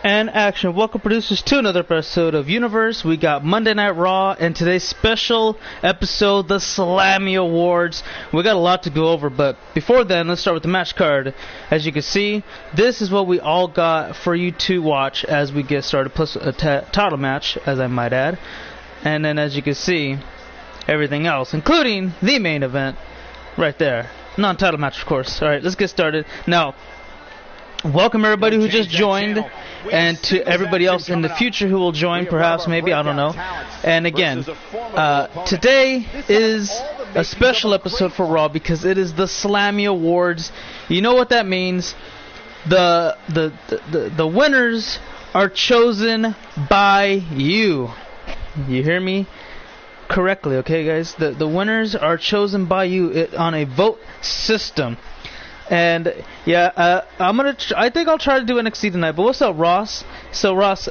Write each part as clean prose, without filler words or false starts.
And action. Welcome, producers, to another episode of Universe. We got Monday Night Raw and today's special episode, the Slammy Awards. We got a lot to go over, but before then, let's start with the match card. As you can see, this is what we all got for you to watch as we get started, plus a title match, as I might add. And then, as you can see, everything else, including the main event, right there. Non-title match, of course. Alright, let's get started. Now, welcome everybody who just joined, and to everybody else in the future who will join, perhaps, maybe, I don't know. And again, today is a special episode for Raw because it is the Slammy Awards. You know what that means? The winners are chosen by you. You hear me correctly, okay, guys? The winners are chosen by you on a vote system. And yeah, I think I'll try to do NXT tonight. But what's up, Ross? So Ross,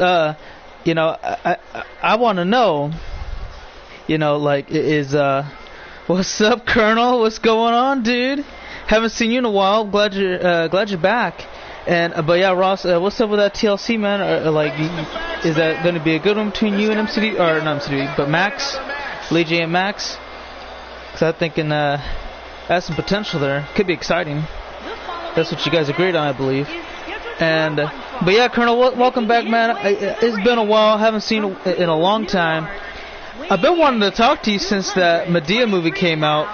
you know, I want to know, you know, like, what's up, Colonel? What's going on, dude? Haven't seen you in a while. Glad you're back. And but yeah, Ross, what's up with that TLC, man? Is that going to be a good one between you and MCD, or not MCD, but Max, Lee J and Max? Because I'm thinking has some potential there. Could be exciting. That's what you guys agreed on, I believe. And but yeah, Colonel, welcome back, man. It's been a while. Haven't seen you in a long time. I've been wanting to talk to you since that Madea movie came out,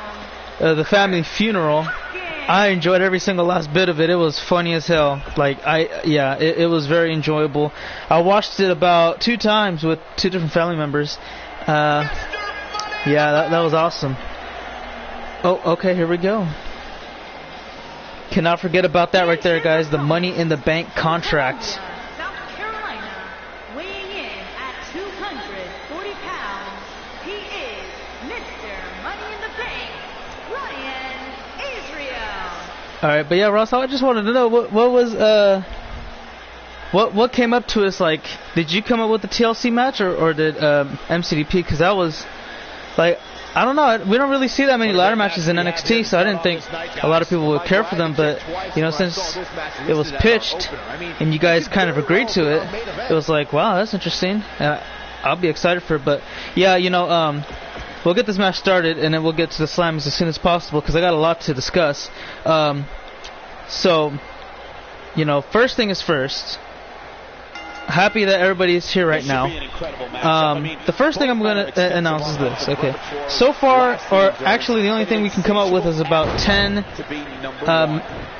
the family funeral. I enjoyed every single last bit of it. It was funny as hell. Like it was very enjoyable. I watched it about 2 times with 2 different family members. Yeah, that was awesome. Oh, okay, here we go. Cannot forget about that right there, guys. The Money in the Bank contract. South Carolina, weighing in at 240 pounds, he is Mr. Money in the Bank, Ryan Israel. Alright, but yeah, Ross, I just wanted to know what was what came up to us. Like, did you come up with the TLC match or did MCDP? Because that was like, I don't know. We don't really see that many ladder matches in NXT, so I didn't think a lot of people would care for them. But, you know, since it was pitched and you guys kind of agreed to it, it was like, wow, that's interesting. And I'll be excited for it. But, yeah, you know, we'll get this match started, and then we'll get to the Slammies as soon as possible because I got a lot to discuss. So, you know, first thing is first. Happy that everybody is here right now. The first thing I'm going to announce is this. Okay. So far, or actually the only thing we can come up with is about 10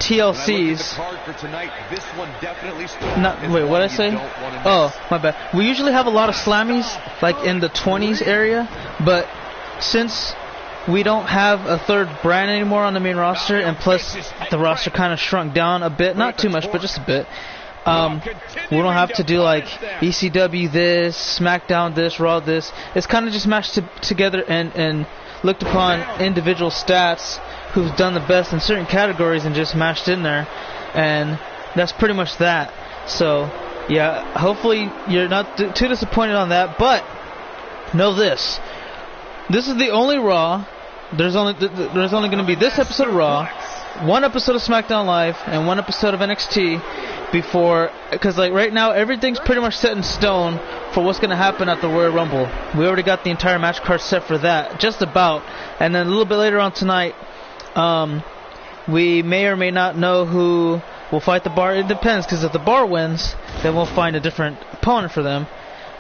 TLCs. Wait, what did I say? Oh, my bad. We usually have a lot of Slammies, like in the 20s area, but since we don't have a third brand anymore on the main roster, and plus the roster kind of shrunk down a bit, not too much, but just a bit. We don't have to do like ECW this, SmackDown this, Raw this. It's kind of just mashed together and looked upon individual stats who's done the best in certain categories and just mashed in there. And that's pretty much that. So, yeah, hopefully you're not too disappointed on that. But know this. This is the only Raw. There's only going to be this episode of Raw, 1 episode of SmackDown Live, and 1 episode of NXT. Before, because like right now everything's pretty much set in stone for what's going to happen at the Royal Rumble. We already got the entire match card set for that, just about. And then a little bit later on tonight, we may or may not know who will fight the Bar. It depends, because if the Bar wins, then we'll find a different opponent for them.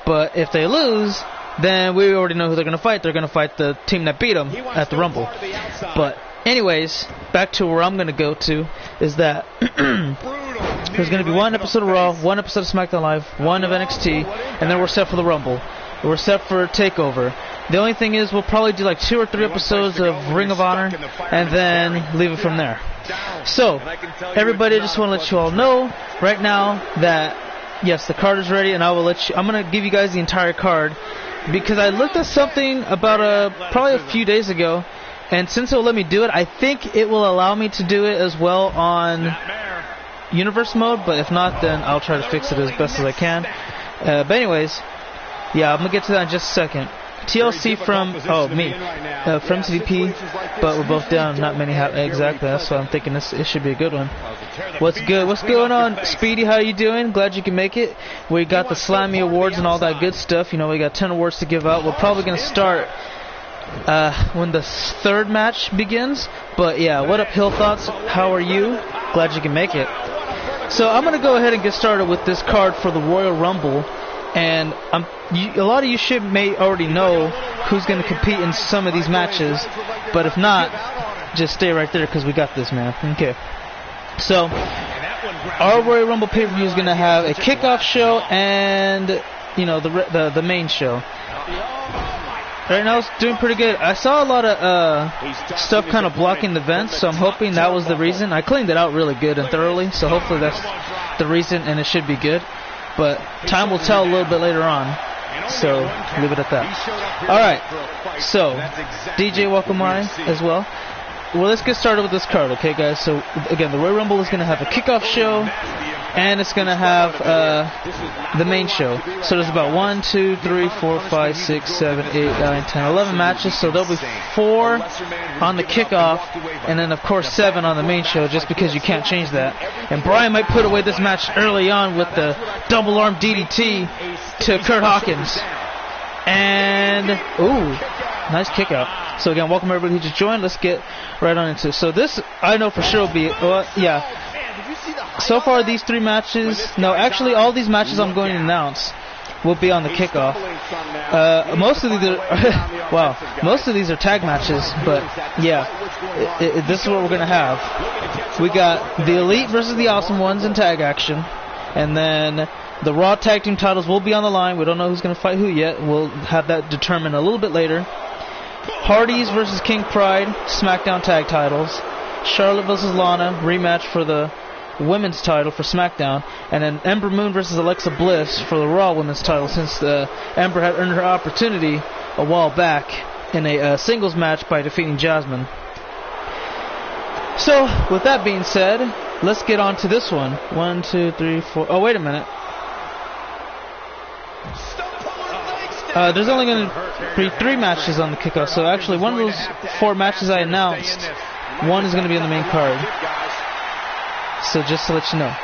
But if they lose, then we already know who they're going to fight. They're going to fight the team that beat them at the Rumble. But anyways, back to where I'm going to go to is that there's going to be 1 episode of Raw, 1 episode of SmackDown Live, 1 of NXT, and then we're set for the Rumble. We're set for TakeOver. The only thing is we'll probably do like 2 or 3 episodes of Ring of Honor, and then leave it from there. So, everybody, I just want to let you all know right now that, yes, the card is ready, and I'm going to give you guys the entire card, because I looked at something about probably a few days ago, and since it will let me do it, I think it will allow me to do it as well on Universe mode, but if not, then I'll try to fix it as best as I can. But anyways, yeah, I'm going to get to that in just a second. TLC from me from CDP, but we're both down. Not many have exactly. That's why I'm thinking it should be a good one. What's good? What's going on, Speedy? How you doing? Glad you can make it. We got the Slammy awards and all that good stuff. You know, we got 10 awards to give out. We're probably gonna start when the third match begins. But yeah, what up, Hill Thoughts? How are you? Glad you can make it. So I'm gonna go ahead and get started with this card for the Royal Rumble. And a lot of you may already know who's going to compete in some of these matches, but if not, just stay right there because we got this, man. Okay. So our Royal Rumble pay-per-view is going to have a kickoff show and the main show. Right now it's doing pretty good. I saw a lot of stuff kind of blocking the vents, so I'm hoping that was the reason. I cleaned it out really good and thoroughly, so hopefully that's the reason, and it should be good. But time will tell a little bit later on, so leave it at that. Alright, so DJ Wakamai as well. Well, let's get started with this card, okay, guys? So, again, the Royal Rumble is going to have a kickoff show, and it's going to have the main show. So there's about 1, 2, 3, 4, 5, 6, 7, 8, 9, 10, 11 matches. So there'll be 4 on the kickoff, and then, of course, 7 on the main show, just because you can't change that. And Brian might put away this match early on with the double arm DDT to Kurt Hawkins. And, ooh, nice kick out. So again, welcome everybody who just joined. Let's get right on into it. So this, I know for sure will be, so far these 3 matches, no, actually all these matches I'm going to announce will be on the kickoff. Most of these are, wow, most of these are tag matches, but yeah, this is what we're going to have. We got the Elite versus the Awesome Ones in tag action, and then the Raw Tag Team titles will be on the line. We don't know who's going to fight who yet. We'll have that determined a little bit later. Hardys versus King Pride, SmackDown tag titles. Charlotte versus Lana, rematch for the women's title for SmackDown. And then Ember Moon versus Alexa Bliss for the Raw women's title, since Ember had earned her opportunity a while back in a singles match by defeating Jasmine. So, with that being said, let's get on to this one. 1, 2, 3, 4. Oh, wait a minute. There's only going to be 3 matches on the kickoff, so actually one of those 4 matches I announced, one is going to be on the main card. So just to let you know.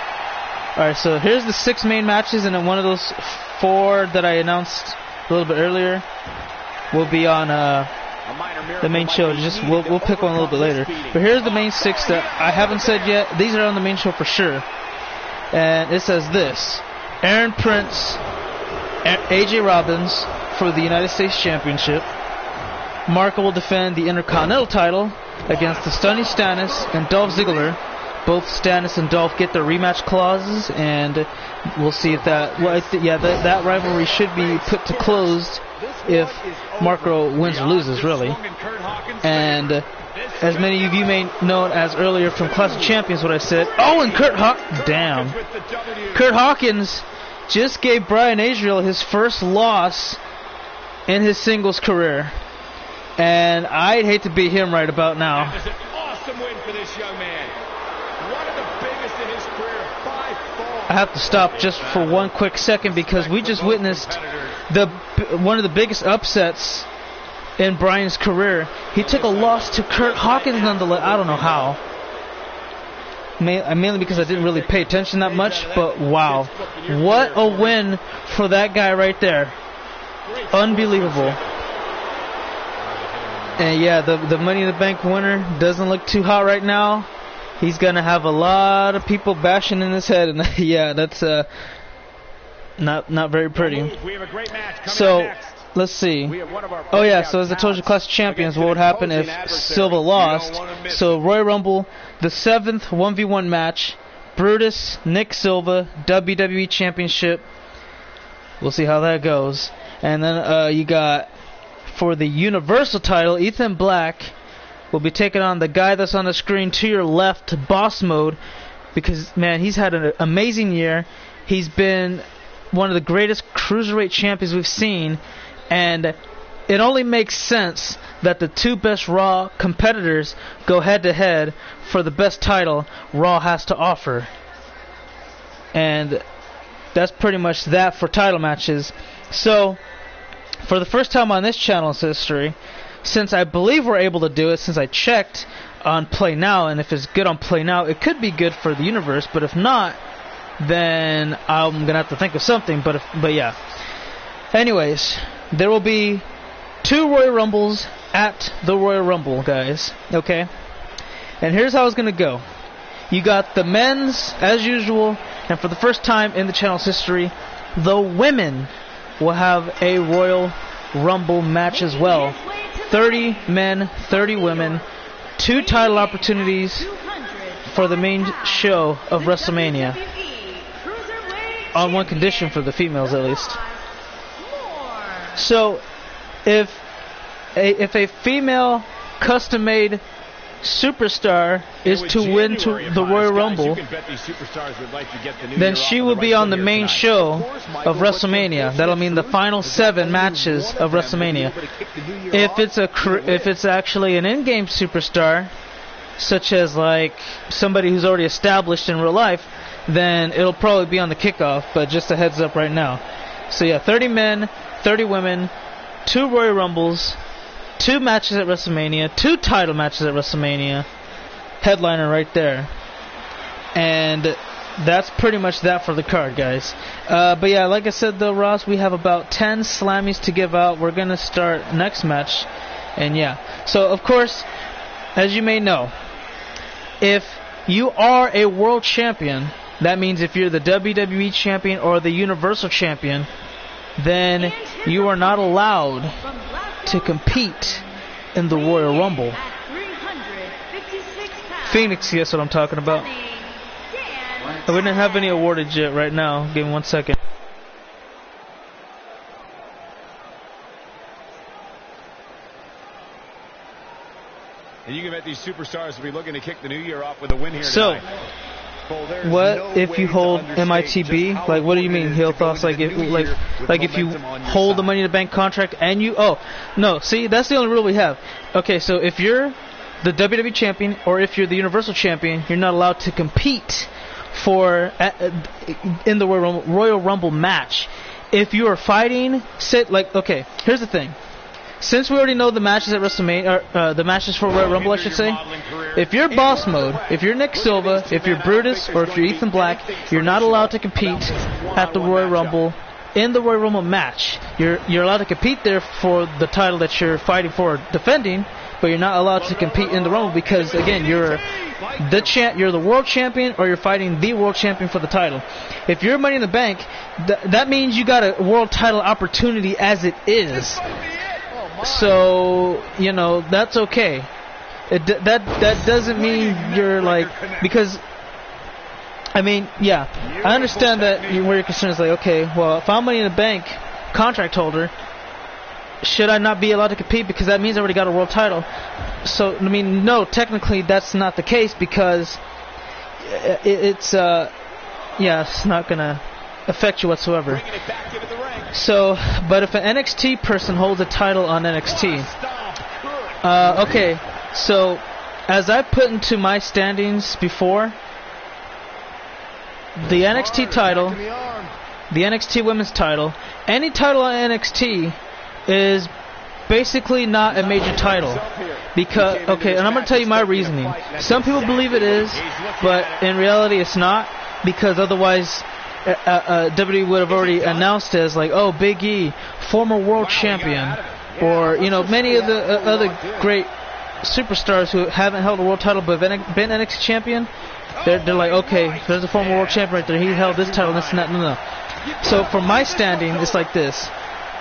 Alright, so here's the 6 main matches, and then one of those 4 that I announced a little bit earlier will be on the main show. Just we'll pick one a little bit later. But here's the main 6 that I haven't said yet. These are on the main show for sure. And it says this: Aaron Prince, AJ Robbins for the United States Championship. Marco will defend the Intercontinental title against the Stunning Stannis and Dolph Ziggler. Both Stannis and Dolph get their rematch clauses, and we'll see if that. Well, that rivalry should be put to close if Marco wins or loses, really. And as many of you may know as earlier from Clash of Champions, what I said. Oh, and Kurt Hawkins just gave Brian Azrael his first loss in his singles career, and I'd hate to beat him right about now. That is an awesome win for this young man. One of the biggest in his career by far. I have to stop just for one quick second because we just witnessed one of the biggest upsets in Brian's career. He took a loss to Kurt Hawkins nonetheless. I don't know how. Mainly because I didn't really pay attention that much, but wow. What a win for that guy right there. Unbelievable. And yeah, the Money in the Bank winner doesn't look too hot right now. He's going to have a lot of people bashing in his head, and yeah, that's not very pretty. So, let's see. Oh yeah, so as I told you, Clash of Champions, what would happen if Silva lost? So Royal Rumble, the 7th 1v1 match, Brutus, Nick Silva, WWE Championship. We'll see how that goes. And then you got, for the Universal title, Ethan Black will be taking on the guy that's on the screen to your left, Boss Mode, because, man, he's had an amazing year. He's been one of the greatest cruiserweight champions we've seen, and it only makes sense that the 2 best Raw competitors go head-to-head for the best title Raw has to offer. And that's pretty much that for title matches. So, for the first time on this channel's history, since I believe we're able to do it, since I checked on Play Now, and if it's good on Play Now, it could be good for the universe, but if not, then I'm going to have to think of something, but yeah. Anyways, there will be 2 Royal Rumbles at the Royal Rumble, guys, okay? And here's how it's going to go. You got the men's, as usual, and for the first time in the channel's history, the women will have a Royal Rumble match as well. 30 men, 30 women, 2 title opportunities for the main show of WrestleMania. On one condition, for the females at least. So, if a female custom-made superstar is to win to the Royal Rumble, then she will be on the main show of WrestleMania. That'll mean the final 7 matches of WrestleMania. If it's actually an in-game superstar, such as like somebody who's already established in real life, then it'll probably be on the kickoff. But just a heads up right now. So yeah, 30 men, 30 women, 2 Royal Rumbles, 2 matches at WrestleMania, 2 title matches at WrestleMania, headliner right there. And that's pretty much that for the card, guys. But yeah, like I said though, Ross, we have about 10 Slammies to give out. We're going to start next match. And yeah, so of course, as you may know, if you are a world champion, that means if you're the WWE champion or the Universal champion, then you are not allowed to compete in the Royal Rumble. Phoenix, guess what I'm talking about. We didn't have any awarded yet right now. Give me 1 second. And you can bet these superstars will be looking to kick the new year off with a win here tonight. What if you hold MITB? Like, what do you mean, heel thoughts? Like if you hold the Money in the Bank contract and you... Oh, no, see, that's the only rule we have. Okay, so if you're the WWE champion or if you're the Universal champion, you're not allowed to compete in the Royal Rumble match. If you are fighting... okay, here's the thing. Since we already know the matches at WrestleMania, the matches for Royal Rumble, I should say, if you're Boss Mode, if you're Nick Silva, if you're Brutus, or if you're Ethan Black, you're not allowed to compete at the Royal Rumble in the Royal Rumble match. You're allowed to compete there for the title that you're fighting for, defending, but you're not allowed to compete in the Rumble because, again, you're the world champion or you're fighting the world champion for the title. If you're Money in the Bank, that means you got a world title opportunity as it is. So, you know, that's okay. That doesn't mean you're like, because, I mean, yeah, I understand that where your concern is like, okay, well, if I'm Money in the Bank contract holder, should I not be allowed to compete because that means I already got a world title? So, I mean, no, technically that's not the case because it's not going to affect you whatsoever. So, but if an NXT person holds a title on NXT, okay, so as I put into my standings before, the NXT title, the NXT women's title, any title on NXT is basically not a major title. Because, okay, and I'm going to tell you my reasoning. Some people believe it is, but in reality it's not, because otherwise WWE would have already announced it as like, oh, Big E, former world champion, or, you know, many of the other great superstars who haven't held a world title but been NXT champion. They're like, okay, there's a former world champion right there. He held this title, this and that. No. So for my standing, it's like this.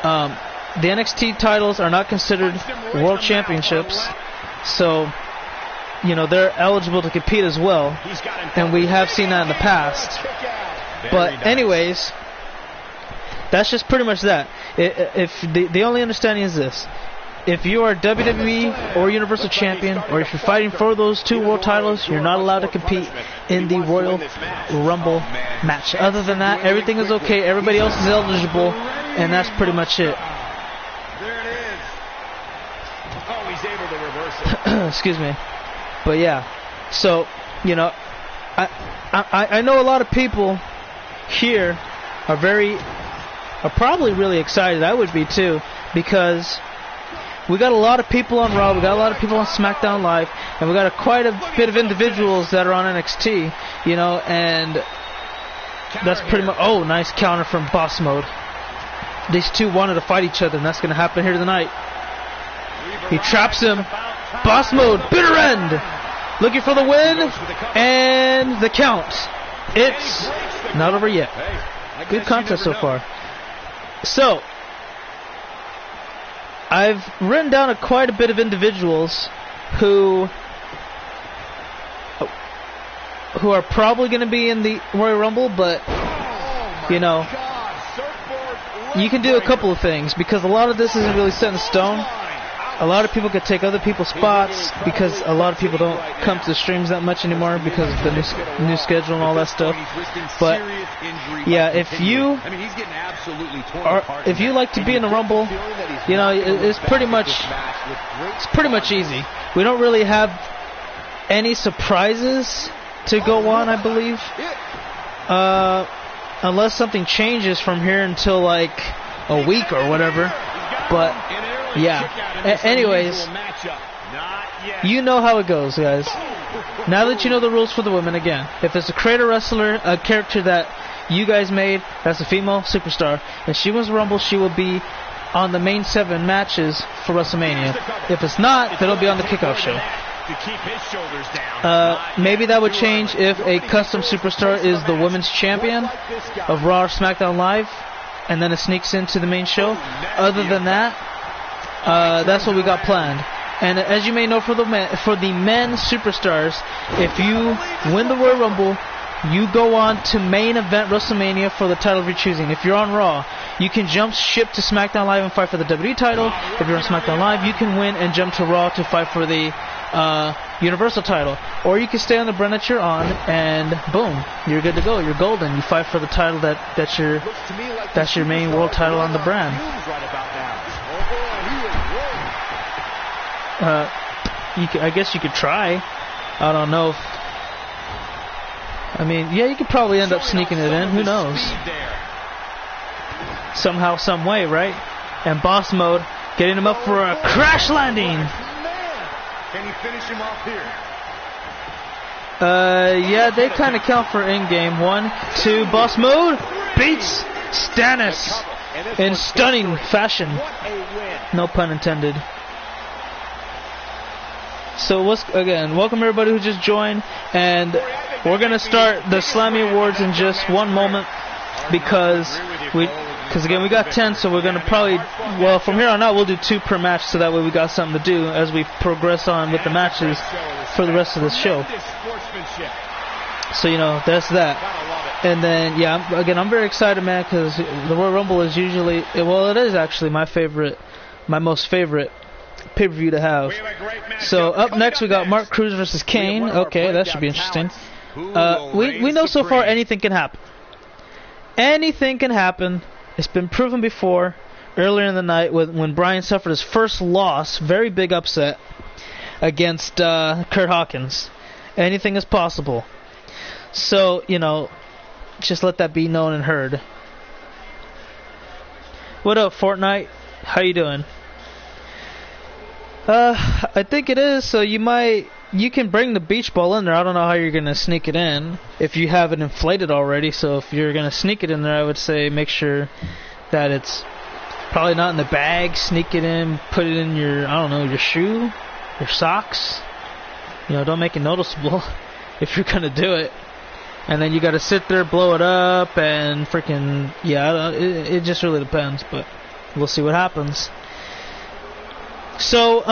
The NXT titles are not considered world championships, so, you know, they're eligible to compete as well, and we have seen that in the past. But anyways, that's just pretty much that. If the only understanding is this: if you are WWE or Universal Champion, or if you're fighting for those 2 world titles, you're not allowed to compete in the Royal Rumble match. Other than that, everything is okay. Everybody else is eligible, and that's pretty much it. There it is. Oh, he's able to reverse it. Excuse me. But yeah, so, you know, I know a lot of people here are probably really excited. I would be too, because we got a lot of people on Raw, we got a lot of people on SmackDown Live, and we got quite a bit of individuals that are on NXT, you know, and that's pretty much... Oh, nice counter from Boss Mode. These two wanted to fight each other, and that's going to happen here tonight. He traps him. Boss Mode, bitter end. Looking for the win, and the count. It's not over yet. Good contest so far. So, I've written down quite a bit of individuals who are probably going to be in the Royal Rumble, but, you know, you can do a couple of things, because a lot of this isn't really set in stone. A lot of people could take other people's spots, because a lot of people don't come to the streams that much anymore because of the new schedule and all that stuff. But yeah, if you like to be in the Rumble, you know, it's pretty much easy. We don't really have any surprises to go on, I believe, unless something changes from here until like a week or whatever. But yeah. Anyways, you know how it goes, guys. Now that you know the rules for the women, again, if it's a creator wrestler, a character that you guys made, that's a female superstar, and she wins the Rumble, she will be on the main 7 matches for WrestleMania. If it's not, then it'll be on the kickoff show. Maybe that would change if a custom superstar is the women's champion of Raw or SmackDown Live, and then it sneaks into the main show. Other than that, that's what we got planned. And as you may know, for the men superstars, if you win the Royal Rumble, you go on to main event WrestleMania for the title of your choosing. If you're on Raw, you can jump ship to SmackDown Live and fight for the WWE title. If you're on SmackDown Live, you can win and jump to Raw to fight for the Universal title. Or you can stay on the brand that you're on, and boom, you're good to go. You're golden. You fight for the title that's your main world title on the brand. I guess you could try. I don't know. I mean, yeah, you could probably end up sneaking it in. Who knows? Somehow, some way, right? And Boss Mode getting him up for a crash landing. Can he finish him off here? Yeah, they kind of count for in-game. 1, 2, Boss Mode beats Stannis in stunning fashion. No pun intended. So welcome everybody who just joined, and we're gonna start the Slammy Awards in just one moment, because again we got 10, so we're gonna probably, well, from here on out we'll do 2 per match, so that way we got something to do as we progress on with the matches for the rest of the show. So you know, that's that. And then yeah, I'm very excited, man, because the Royal Rumble is usually, well, it is actually my most favorite pay-per-view to have. So up next we got Mark Cruz versus Kane. Okay, that should be interesting. We know so far anything can happen. Anything can happen. It's been proven before, earlier in the night when Bryan suffered his first loss, very big upset against Kurt Hawkins. Anything is possible. So, you know, just let that be known and heard. What up, Fortnite? How you doing? I think it is, so you can bring the beach ball in there. I don't know how you're going to sneak it in if you have it inflated already, so if you're going to sneak it in there, I would say make sure that it's probably not in the bag. Sneak it in, put it in your, I don't know, your shoe, your socks. You know, don't make it noticeable if you're going to do it. And then you got to sit there, blow it up, and freaking, yeah, it just really depends, but we'll see what happens. So,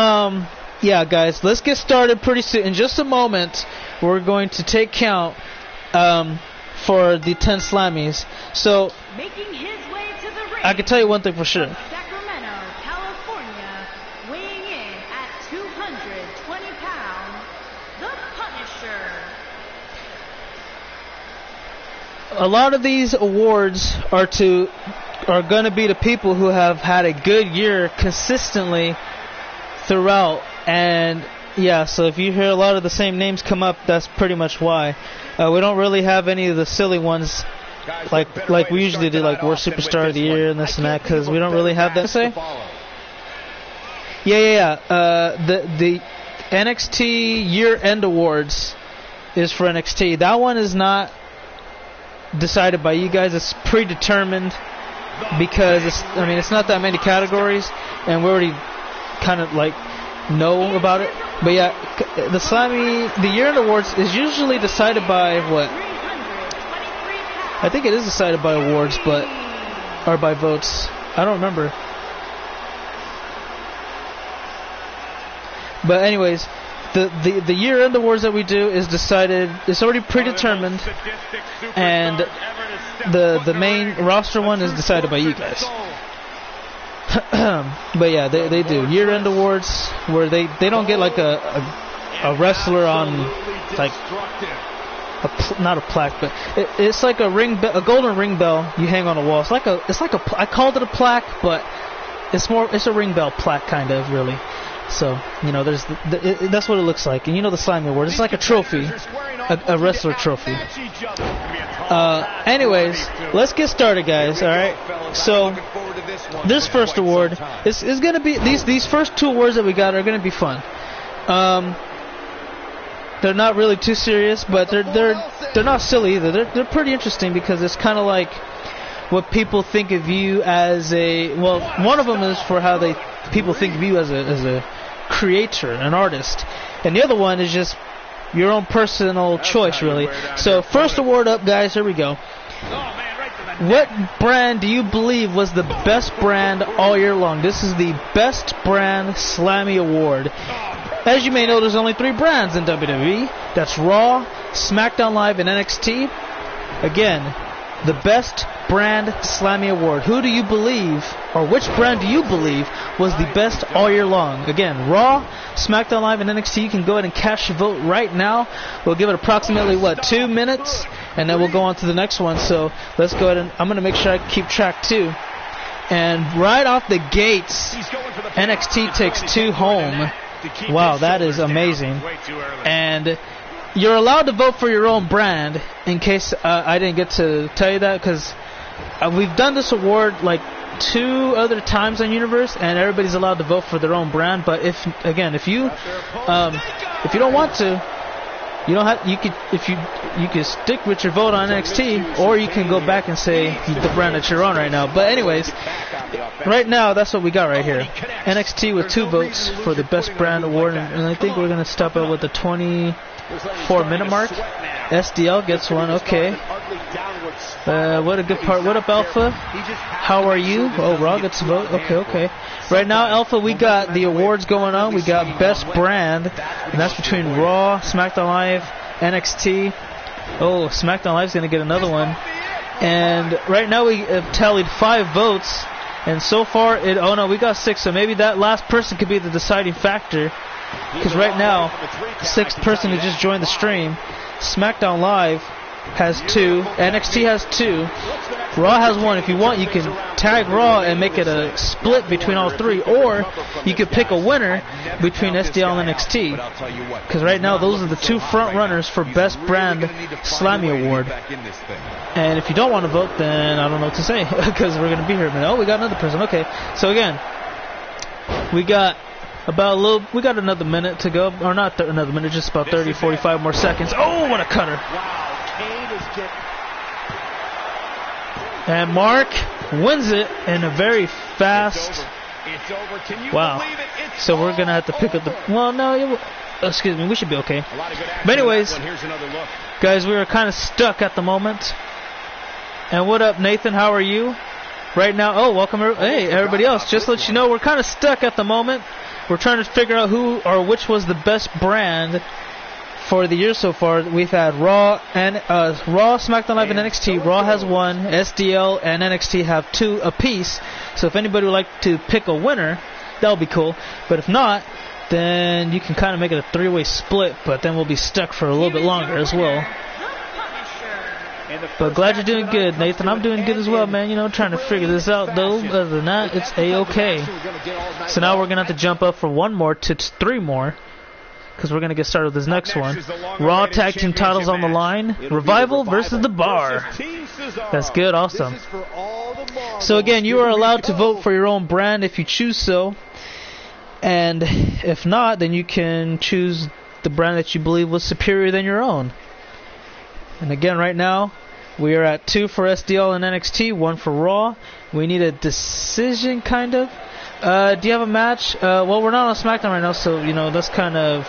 yeah, guys, let's get started pretty soon. In just a moment, we're going to take count for the 10 Slammies. So, Making his way to the ring, I can tell you one thing for sure. Sacramento, California, weighing in at 220 pounds, the Punisher. A lot of these awards are going to be to people who have had a good year consistently throughout, and yeah, so if you hear a lot of the same names come up, that's pretty much why. We don't really have any of the silly ones like we usually do, like Worst Superstar of the Year and this and that, because we don't really have that to say. Yeah. The NXT year-end awards is for NXT. That one is not decided by you guys. It's predetermined because it's not that many categories, and we already kind of like know about it. But yeah, the Slammy, the year-end awards is usually decided by what? I think it is decided by awards, or by votes. I don't remember. But anyways, the year-end awards that we do is decided. It's already predetermined, and the main roster one is decided by you guys. But yeah, they do year-end awards where they don't get like a wrestler on like not a plaque, but it's like a golden ring bell you hang on a wall. It's like I called it a plaque, but it's a ring bell plaque kind of really. So, there's that's what it looks like. And the Slammy Award, it's like a trophy, a wrestler trophy. Anyways, let's get started, guys, alright? So, this first award is going to be, these first two awards that we got are going to be fun. They're not really too serious, but they're not silly either. They're pretty interesting because it's kind of like what people think of you as one of them is for how people think of you as a creator, an artist, and the other one is just your own personal choice, really. So first award up, guys, here we go. What brand do you believe was the best brand all year long? This is the Best Brand Slammy Award. As you may know, there's only 3 brands in WWE. That's Raw, SmackDown Live, and NXT. Again, the Best Brand Slammy Award. Who do you believe, or which brand do you believe was the best all year long? Again, Raw, SmackDown Live, and NXT. You can go ahead and cast your vote right now. We'll give it approximately, 2 minutes, and then we'll go on to the next one. So let's go ahead and I'm going to make sure I keep track too. And right off the gates, NXT takes 2 home. Wow, that is amazing. And you're allowed to vote for your own brand, in case I didn't get to tell you that, because we've done this award like 2 other times on Universe, and everybody's allowed to vote for their own brand. But if you don't want to, you don't have. You can stick with your vote on NXT, or you can go back and say the brand that you're on right now. But anyways, right now that's what we got right here. NXT with 2 votes for the Best Brand Award, and I think we're gonna stop out with the 24-minute mark. SDL gets 1. Okay. What a good part. What up, Alpha? How are you? Oh, Raw gets a vote. Okay. Right now, Alpha, we got the awards going on. We got Best Brand, and that's between Raw, SmackDown Live, NXT. Oh, SmackDown Live's going to get another one. And right now, we have tallied 5 votes, and so far, we got 6, so maybe that last person could be the deciding factor. Because right now, the 6th person who just joined the stream, SmackDown Live has 2, NXT has 2, Raw has 1. If you want, you can tag Raw and make it a split between all 3, or you could pick a winner between SDL and NXT. Because right now, those are the 2 front runners for Best Brand Slammy Award. And if you don't want to vote, then I don't know what to say, because we're going to be here a minute. Oh, we got another person. Okay, so again, we got another minute to go, or not another minute, just about 30, 45 more seconds. Oh, what a cutter! And Mark wins it in a very fast. Wow. So we're gonna have to pick up the. Well, no, excuse me, we should be okay. But anyways, guys, we are kind of stuck at the moment. And what up, Nathan? How are you? Right now, oh, welcome. Hey, everybody else. Just to let you know, we're kind of stuck at the moment. We're trying to figure out who or which was the best brand for the year so far. We've had Raw, SmackDown Live, and NXT. Raw has 1, SDL and NXT have 2 apiece. So if anybody would like to pick a winner, that would be cool. But if not, then you can kind of make it a 3-way split. But then we'll be stuck for a little bit longer as well. But glad you're doing good, Nathan. I'm doing good as well, man. Trying to figure this out, though. Other than that, it's A-okay. So now we're going to have to jump up from 1 more to 3 more, because we're going to get started with this next one. Raw Tag Team titles on the line. Revival versus The Bar. That's good. Awesome. So again, you are allowed to vote for your own brand if you choose so. And if not, then you can choose the brand that you believe was superior than your own. And again, right now, we are at 2 for SDL and NXT, 1 for Raw. We need a decision, kind of. Do you have a match? Well, we're not on SmackDown right now, so, you know, that's kind of...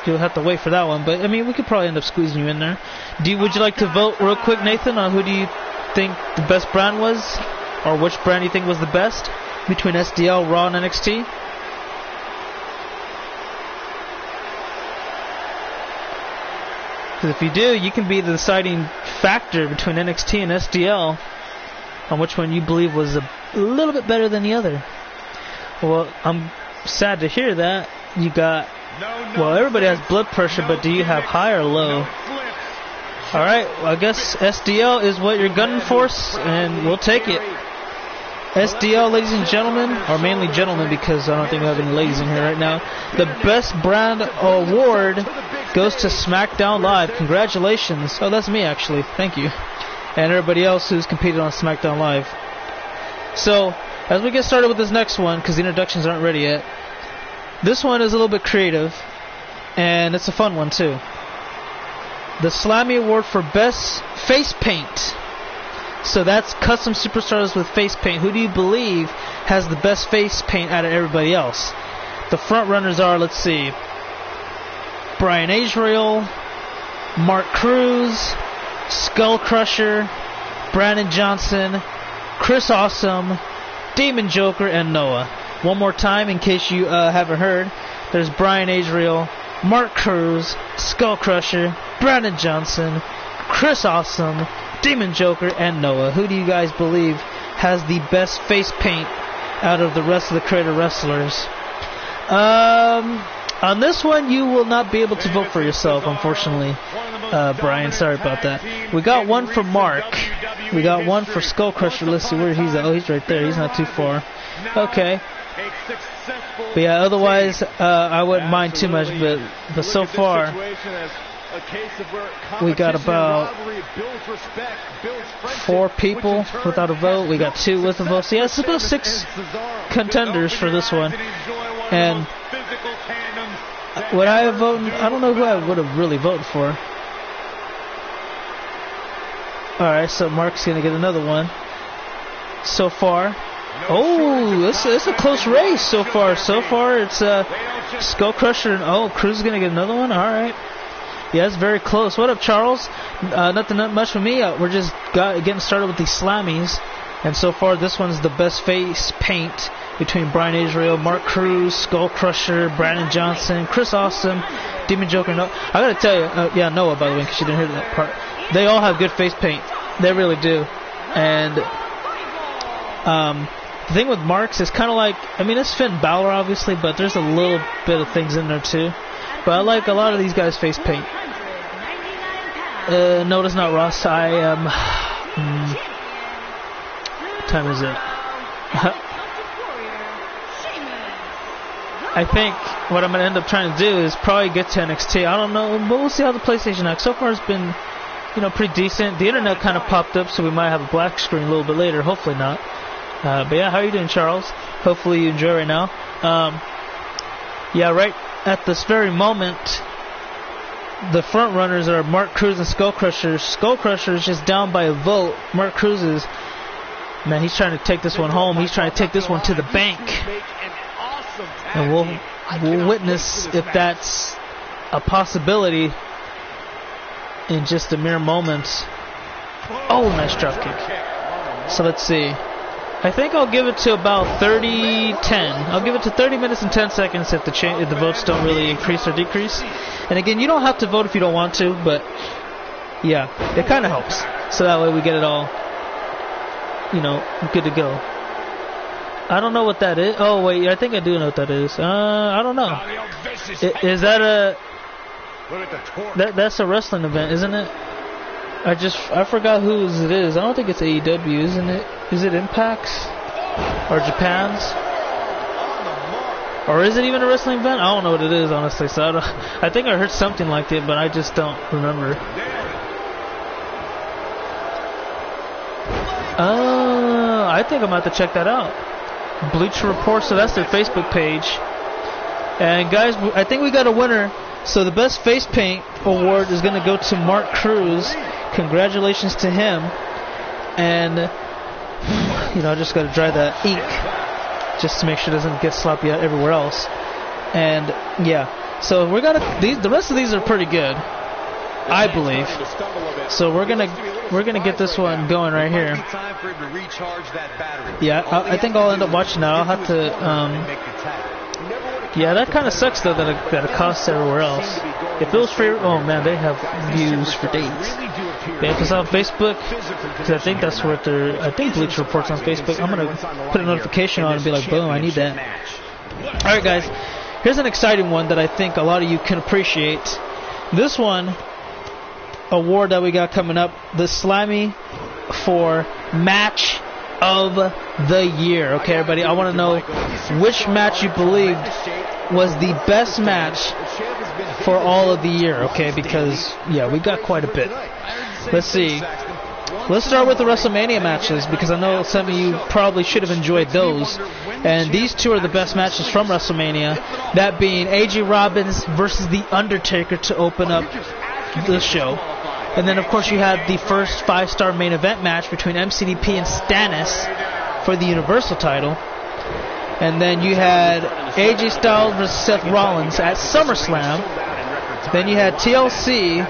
You'll have to wait for that one. But, I mean, we could probably end up squeezing you in there. Would you like to vote real quick, Nathan, on who do you think the best brand was? Or which brand you think was the best between SDL, Raw, and NXT? Because if you do, you can be the deciding factor between NXT and SDL on which one you believe was a little bit better than the other. Well, I'm sad to hear that. You got... Well, everybody has blood pressure, but do you have high or low? Alright, well, I guess SDL is what you're gunning for, and we'll take it. SDL, ladies and gentlemen, or mainly gentlemen, because I don't think we have any ladies in here right now. The Best Brand Award goes to SmackDown Live. Congratulations. Oh, that's me, actually. Thank you. And everybody else who's competed on SmackDown Live. So, as we get started with this next one, because the introductions aren't ready yet, this one is a little bit creative, and it's a fun one too. The Slammy Award for Best Face Paint. So that's custom superstars with face paint. Who do you believe has the best face paint out of everybody else? The front runners are, let's see, Brian Israel, Mark Cruz, Skull Crusher, Brandon Johnson, Chris Awesome, Demon Joker, and Noah. One more time, in case you haven't heard, there's Brian Israel, Mark Cruz, Skull Crusher, Brandon Johnson, Chris Awesome, Demon Joker, and Noah. Who do you guys believe has the best face paint out of the rest of the creator wrestlers? On this one, you will not be able to vote for yourself, unfortunately, Brian. Sorry about that. We got one for Mark. We got one for Skull Crusher. Let's see where he's at. Oh, he's right there. He's not too far. Okay. But yeah, otherwise, I wouldn't mind too much, but so far, we got about 4 people without a vote. We got 2 with a vote. So yeah, it's about 6 contenders for this one. And would I have voted? I don't know who I would have really voted for. Alright, so Mark's going to get another one. So far. Oh, it's a close race so far. So far, it's Skull Crusher and Cruz is going to get another one. Alright. Yeah, it's very close. What up, Charles? Nothing much for me. We're just getting started with these Slammies. And so far, this one's the best face paint between Brian Israel, Mark Cruz, Skull Crusher, Brandon Johnson, Chris Awesome, Demon Joker, Noah. I gotta tell you, yeah, Noah, by the way, because you didn't hear that part. They all have good face paint. They really do. And the thing with Mark's is kind of like, I mean, it's Finn Balor, obviously, but there's a little bit of things in there, too. But I like a lot of these guys' face paint. No, that's not Ross. I am... what time is it? I think what I'm going to end up trying to do is probably get to NXT. I don't know, but we'll see how the PlayStation acts. So far it's been, pretty decent. The internet kind of popped up, so we might have a black screen a little bit later. Hopefully not. But yeah, how are you doing, Charles? Hopefully you enjoy right now. Yeah, right at this very moment, the front runners are Mark Cruz and Skull Crusher. Skull Crusher is just down by a vote. Mark Cruz is, man, he's trying to take this one home. He's trying to take this one to the bank. And we'll witness if that's a possibility in just a mere moment. Oh, nice drop kick. So let's see. I think I'll give it to about 30-10. I'll give it to 30 minutes and 10 seconds if the votes don't really increase or decrease. And again, you don't have to vote if you don't want to, but yeah, it kind of helps. So that way we get it all, good to go. I don't know what that is. Oh, wait, I think I do know what that is. I don't know. Is that a... That's a wrestling event, isn't it? I forgot whose it is. I don't think it's AEW, isn't it? Is it Impact's? Or Japan's? Or is it even a wrestling event? I don't know what it is, honestly. So I think I heard something like it, but I just don't remember. I think I'm going to have to check that out. Bleacher Report, so that's their Facebook page. And guys, I think we got a winner. So the best face paint award is going to go to Mark Cruz. Congratulations to him. And I just got to dry that ink just to make sure it doesn't get sloppy out everywhere else. And yeah, so we're gonna the rest of these are pretty good, I believe. So we're gonna get this one going right here. Yeah, I think I'll end up watching that. I'll have to. Yeah, that kind of sucks though that it costs everywhere else. If it was free, oh man, they have views for days. But if it's on Facebook, because I think that's what I think Bleacher Report's on Facebook. I'm gonna put a notification on and be like, boom, I need that. All right, guys, here's an exciting one that I think a lot of you can appreciate. This one award that we got coming up, the Slammy for Match of the Year. Okay, everybody, I want to know which match you believed was the best match for all of the year. Okay, because yeah, we got quite a bit. Let's see. Let's start with the WrestleMania matches, because I know some of you probably should have enjoyed those. And these two are the best matches from WrestleMania, that being AJ Robbins versus The Undertaker to open up the show. And then, of course, you had the first 5-star main event match between MCDP and Stannis for the Universal title. And then you had AJ Styles versus Seth Rollins at SummerSlam. Then you had TLC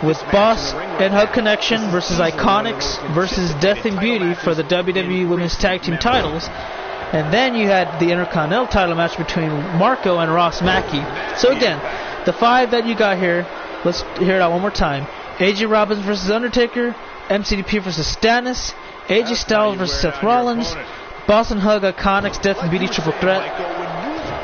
with Boss and Hug Connection versus Iconics versus Death and Beauty for the WWE Women's Tag Team titles. And then you had the Intercontinental title match between Marco and Ross Mackey. So again, the 5 that you got here, let's hear it out one more time. AJ Robbins versus Undertaker, MCDP versus Stannis, AJ Styles versus Seth Rollins, Boss and Hug, Iconics, Death and Beauty Triple Threat,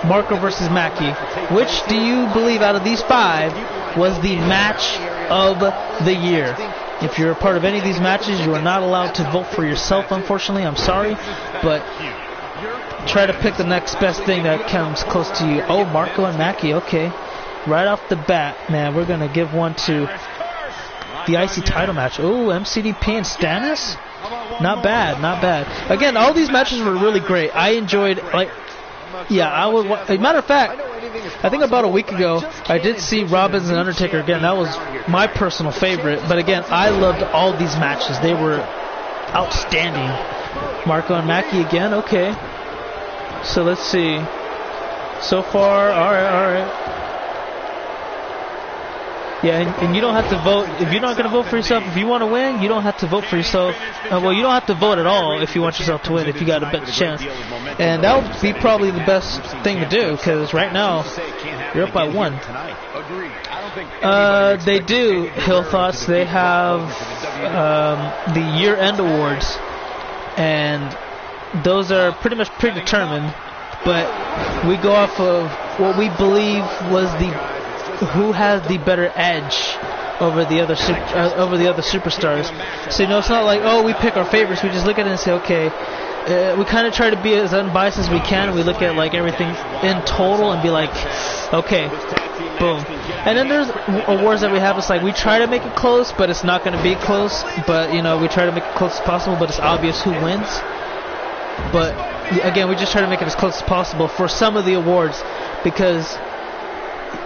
Marco versus Mackey. Which do you believe out of these 5 was the match of the year? If you're a part of any of these matches, you are not allowed to vote for yourself, unfortunately. I'm sorry, but try to pick the next best thing that comes close to you. Oh, Marco and Mackey, okay. Right off the bat, man, we're going to give one to the IC title match. Oh, MCDP and Stannis? Not bad, not bad. Again, all these matches were really great. I enjoyed, yeah, I would. As a matter of fact, I think about a week ago, I did see Robbins and Undertaker again. That was my personal favorite. But again, I loved all these matches. They were outstanding. Marco and Mackey again, okay. So let's see. So far, all right. Yeah, and you don't have to vote. If you're not going to vote for yourself, if you want to win, you don't have to vote for yourself. Well, you don't have to vote at all if you want yourself to win, if you got a better chance. And that would be probably the best thing to do, because right now, you're up by 1. They do, Hill Thoughts. They have the year-end awards, and those are pretty much predetermined, but we go off of what we believe was who has the better edge over the other superstars. So it's not like, oh, we pick our favorites. We just look at it and say, okay, we kind of try to be as unbiased as we can. We look at like everything in total and be like, okay, boom. And then there's awards that we have. It's like we try to make it close, but it's not going to be close. But we try to make it close as possible, but it's obvious who wins. But again, we just try to make it as close as possible for some of the awards, because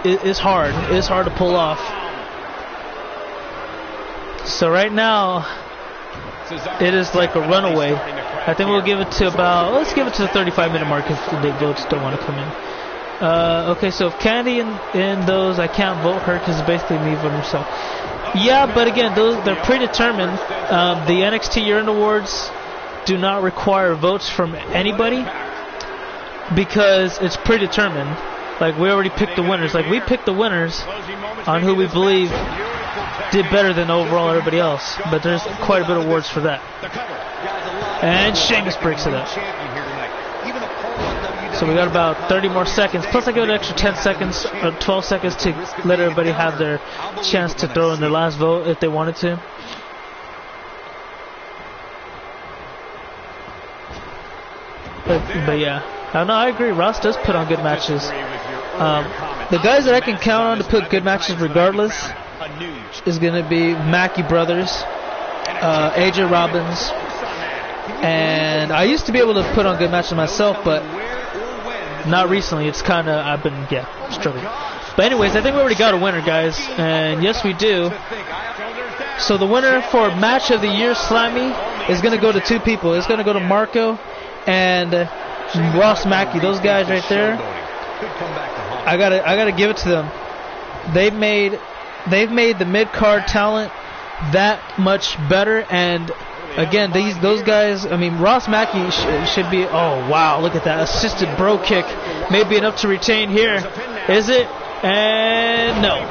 it's hard. It's hard to pull off. So right now, it is like a runaway. I think we'll give it to let's give it to the 35-minute mark if the votes don't want to come in. Okay, so if Candy in those, I can't vote her because it's basically me voting myself. Yeah, but again, they're predetermined. The NXT Year-End Awards do not require votes from anybody because it's predetermined. Like, we already picked the winners. Like, we picked the winners on who we believe did better than overall everybody else. But there's quite a bit of awards for that. And Sheamus breaks it up. So we got about 30 more seconds. Plus I give it an extra 10 seconds or 12 seconds to let everybody have their chance to throw in their last vote if they wanted to. But yeah. I know, I agree. Ross does put on good matches. The guys that I can count on to put good matches regardless is going to be Mackey Brothers, AJ Robbins, and I used to be able to put on good matches myself, but not recently. It's kind of, I've been, struggling. But anyways, I think we already got a winner, guys. And yes, we do. So the winner for Match of the Year Slammy is going to go to two people. It's going to go to Marco and Ross Mackey. Those guys right there. I gotta give it to them. They've made the mid-card talent that much better. And again, those guys. I mean, Ross Mackey should be. Oh wow, look at that assisted bro kick. Maybe enough to retain here. Is it? And no.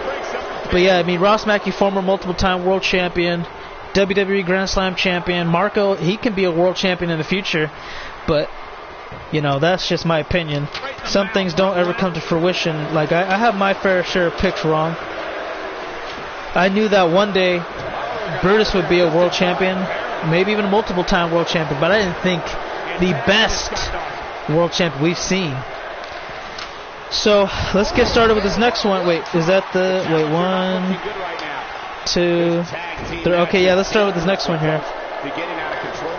But yeah, I mean, Ross Mackey, former multiple-time world champion, WWE Grand Slam champion. Marco, he can be a world champion in the future, but you know, that's just my opinion. Some things don't ever come to fruition. Like, I have my fair share of picks wrong. I knew that one day Brutus would be a world champion, maybe even a multiple-time world champion, but I didn't think the best world champion we've seen. So let's get started with this next one. Wait, is that the 1, 2, 3? Okay, yeah, let's start with this next one here,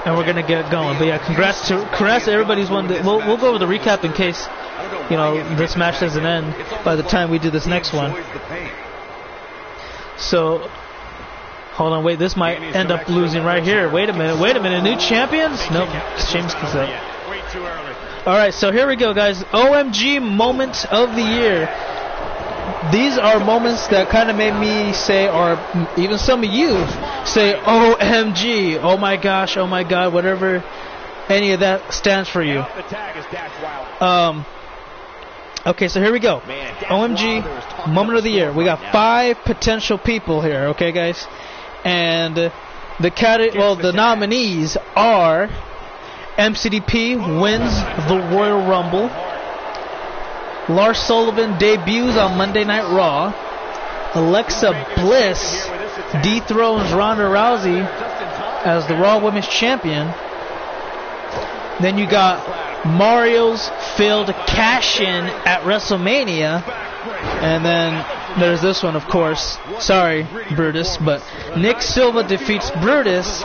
and we're gonna get going. But yeah, congrats to everybody who's won. We'll go over the recap in case this match doesn't end by the time we do this next one. So hold on, wait, this might end up losing right here. Wait a minute, new champions? Nope, James Gazette. Alright, so here we go, guys. OMG moment of the year. These are moments that kind of made me say, or even some of you say, OMG, oh my gosh, oh my god, whatever any of that stands for you. Okay, so here we go. OMG moment of the year. We got 5 potential people here, okay, guys? And the nominees are MCDP wins the Royal Rumble. Lars Sullivan debuts on Monday Night Raw. Alexa Bliss dethrones Ronda Rousey as the Raw Women's Champion. Then you got Mario's failed cash-in at WrestleMania. And then there's this one, of course. Sorry, Brutus, but Nick Silva defeats Brutus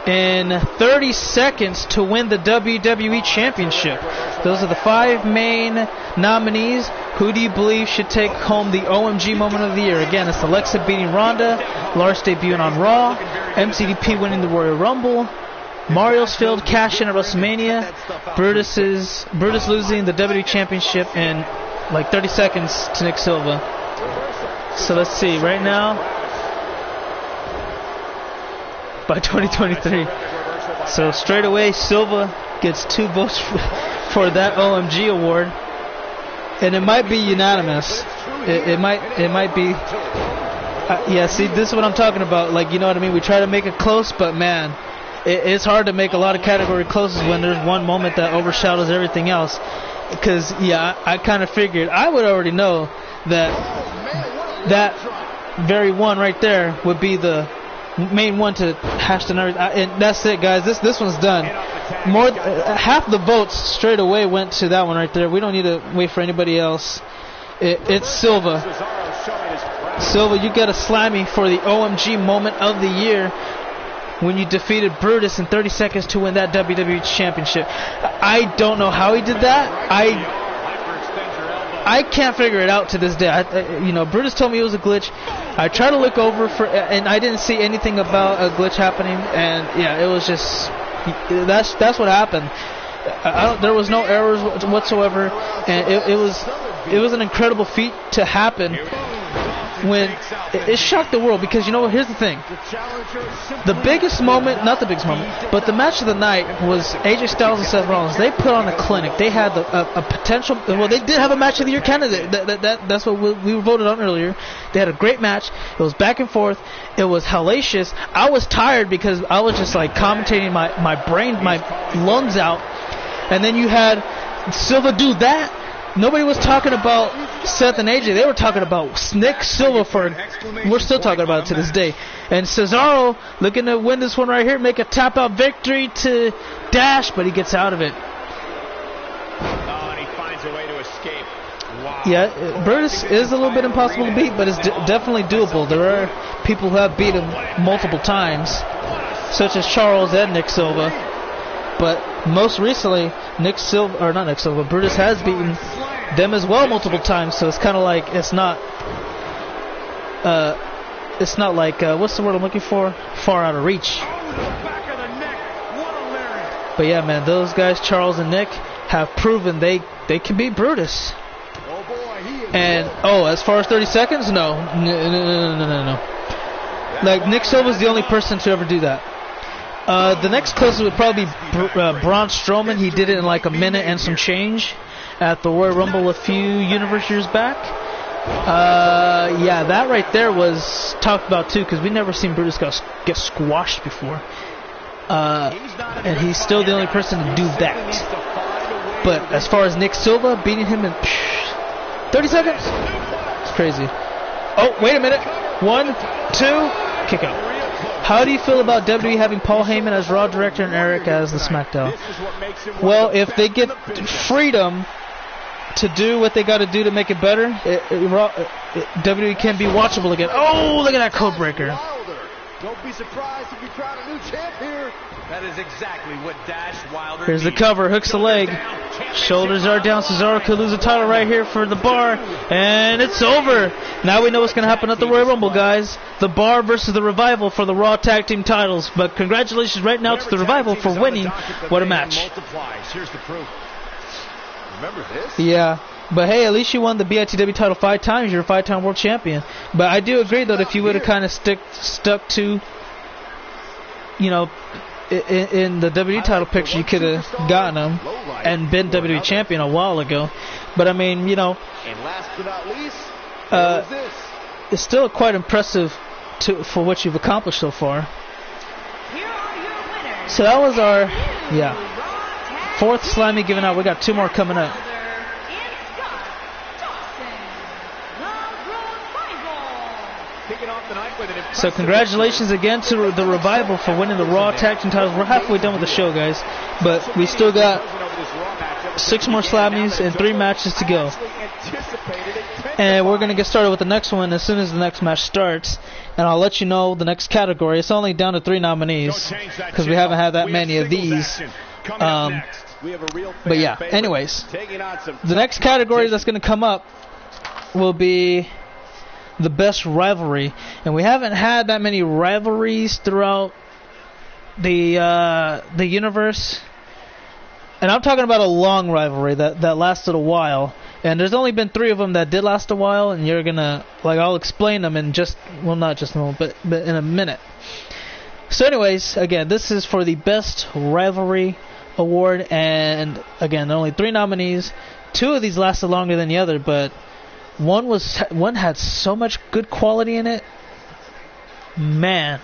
in 30 seconds to win the WWE Championship. Those are the 5 main nominees. Who do you believe should take home the OMG moment of the year? Again, it's Alexa beating Ronda, Lars debuting on Raw, MCDP winning the Royal Rumble, Mario's failed cash-in at WrestleMania, Brutus losing the WWE Championship in like 30 seconds to Nick Silva. So let's see, right now, by 2023. So straight away, Silva gets 2 votes for that OMG award, and it might be unanimous. It might be. Yeah, see, this is what I'm talking about. Like, you know what I mean? We try to make it close, but man, it's hard to make a lot of category closes when there's one moment that overshadows everything else. Because yeah, I kind of figured I would already know that very one right there would be the main one to hash the numbers, and that's it, guys. This one's done. Half the votes straight away went to that one right there. We don't need to wait for anybody else. It's Silva. Silva, you get a Slammy for the OMG moment of the year when you defeated Brutus in 30 seconds to win that WWE Championship. I don't know how he did that. I can't figure it out to this day. Brutus told me it was a glitch. I tried to look over and I didn't see anything about a glitch happening. And yeah, it was just that's what happened. There was no errors whatsoever, and it was an incredible feat to happen. When it shocked the world, because here's the thing. The biggest moment, not the biggest moment, but the match of the night was AJ Styles and Seth Rollins. They put on a clinic. They had a potential. Well, they did have a match of the year candidate. That's what we voted on earlier. They had a great match. It was back and forth. It was hellacious. I was tired because I was just like commentating my brain, my lungs out. And then you had Silva do that. Nobody was talking about Seth and AJ. They were talking about Nick Silva we're still talking about it to this day. And Cesaro looking to win this one right here, make a tap-out victory to Dash, but he gets out of it. Oh, and he finds a way to escape. Wow. Yeah, Brutus is a little bit impossible to beat, but it's definitely doable. There are people who have beat him multiple times, such as Charles and Nick Silva. But most recently, Brutus has beaten them as well multiple times. So it's kind of like it's not like what's the word I'm looking for? Far out of reach. But yeah, man, those guys, Charles and Nick, have proven they can beat Brutus. And as far as 30 seconds, no. Like Nick Silva's the only person to ever do that. The next closest would probably be Braun Strowman. He did it in like a minute and some change at the Royal Rumble a few universe years back. Yeah, that right there was talked about too, because we never seen Brutus get squashed before. And he's still the only person to do that. But as far as Nick Silva beating him in 30 seconds, it's crazy. Oh, wait a minute. 1, 2, kick out. How do you feel about WWE having Paul Heyman as Raw Director and Eric as the SmackDown? Well, if they get freedom to do what they got to do to make it better, WWE can be watchable again. Oh, look at that code breaker. Don't be surprised if you crown a new champ here. That is exactly what Dash Wilder Here's the cover, hooks the leg. Shoulders are down. Cesaro could lose the title right here for the Bar. And it's over. Now we know what's going to happen at the Royal Rumble, guys. The Bar versus the Revival for the Raw Tag Team titles. But congratulations right now to the Revival for winning. What a match. Here's the proof. Remember this? Yeah. But hey, at least you won the BITW title 5 times. You're a 5-time world champion. But I do agree, though, that if you would have kind of stuck to, you know, in the WWE title picture, you could have gotten him and been WWE champion a while ago. But I mean, you know, it's still quite impressive for what you've accomplished so far. So that was our 4th Slammy given out. We got 2 more coming up. So congratulations again to the Revival for winning the Raw Tag Team titles. We're halfway done with the show, guys, but we still got 6 more Slammies and 3 matches to go. And we're going to get started with the next one as soon as the next match starts. And I'll let you know the next category. It's only down to 3 nominees because we haven't had that many of these. But yeah, anyways, the next category that's going to come up will be the best rivalry, and we haven't had that many rivalries throughout the universe. And I'm talking about a long rivalry that lasted a while. And there's only been 3 of them that did last a while, and you're gonna I'll explain them in not just a moment, but in a minute. So, anyways, again, this is for the best rivalry award, and again, there are only 3 nominees. 2 of these lasted longer than the other, but one had so much good quality in it. Man,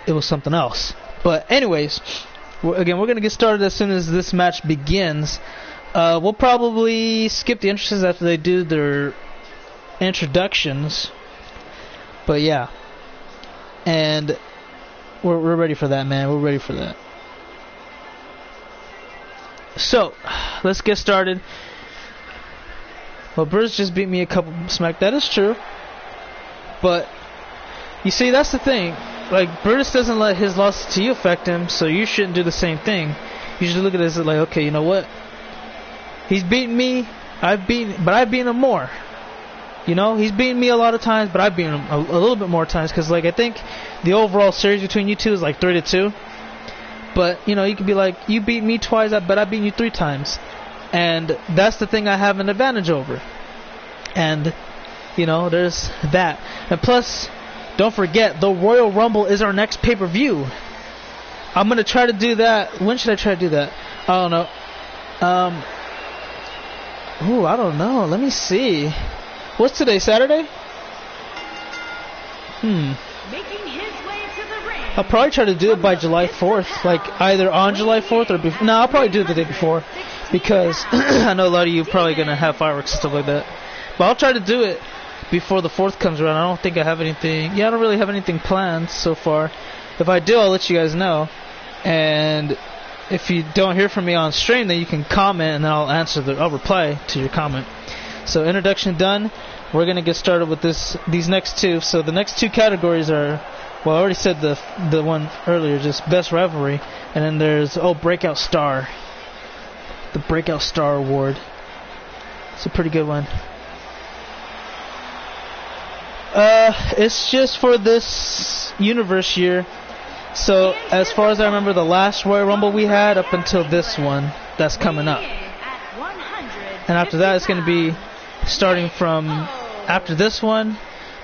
it was something else. But anyways, we're going to get started as soon as this match begins. We'll probably skip the entrances after they do their introductions. But yeah, and we're ready for that, man. We're ready for that. So let's get started. Well, Bruce just beat me a couple smack. That is true. But, you see, that's the thing. Like, Brutus doesn't let his loss to you affect him, so you shouldn't do the same thing. You should look at this as like, okay, you know what? He's beaten me, I've beaten him more. You know, he's beaten me a lot of times, but I've beaten him a little bit more times, because, like, I think the overall series between you two is like 3-2. But, you know, you could be like, you beat me twice, but I've beaten you 3 times. And that's the thing I have an advantage over. And, you know, there's that. And plus, don't forget, the Royal Rumble is our next pay-per-view. I'm going to try to do that. When should I try to do that? I don't know. I don't know. Let me see. What's today, Saturday? Making his way to the ring. I'll probably try to do it by July 4th. Like, either on July 4th or before. No, I'll probably do it the day before. Because I know a lot of you are probably going to have fireworks and stuff like that. But I'll try to do it before the 4th comes around. I don't think I have anything. Yeah, I don't really have anything planned so far. If I do, I'll let you guys know. And if you don't hear from me on stream, then you can comment and then I'll reply to your comment. So introduction done. We're going to get started with these next 2. So the next 2 categories are Well, I already said the one earlier, just best rivalry, and then there's breakout star. The breakout star award. It's a pretty good one. It's just for this universe year. So as far as I remember, the last Royal Rumble we had up until this one that's coming up, and after that it's going to be starting from after this one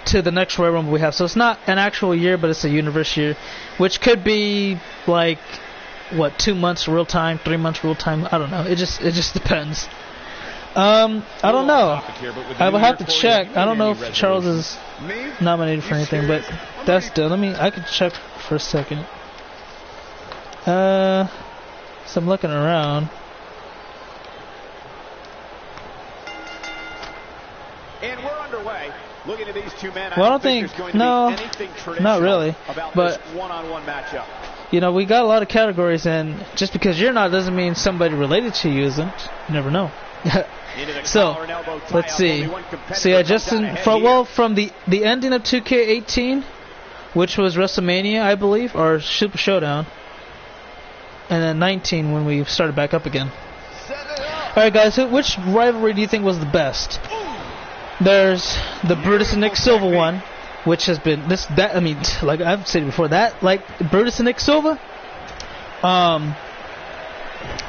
to the next Royal Rumble we have. So it's not an actual year, but it's a universe year, which could be like 2 months real time, 3 months real time. I don't know. It just depends. I don't know. I will have to check. I don't know if Charles is nominated for anything, but that's done. I can check for a second. So I'm looking around. And we're underway. Looking at these two men, well, I don't think no, not really. But one-on-one matchup. You know, we got a lot of categories, and just because you're not doesn't mean somebody related to you isn't. You never know. So let's see. So yeah, from the ending of 2K18, which was WrestleMania, I believe, or Super Showdown, and then 19 when we started back up again. All right, guys, which rivalry do you think was the best? There's the Brutus and Nick Silva one, which has been like I've said before, that like Brutus and Nick Silva.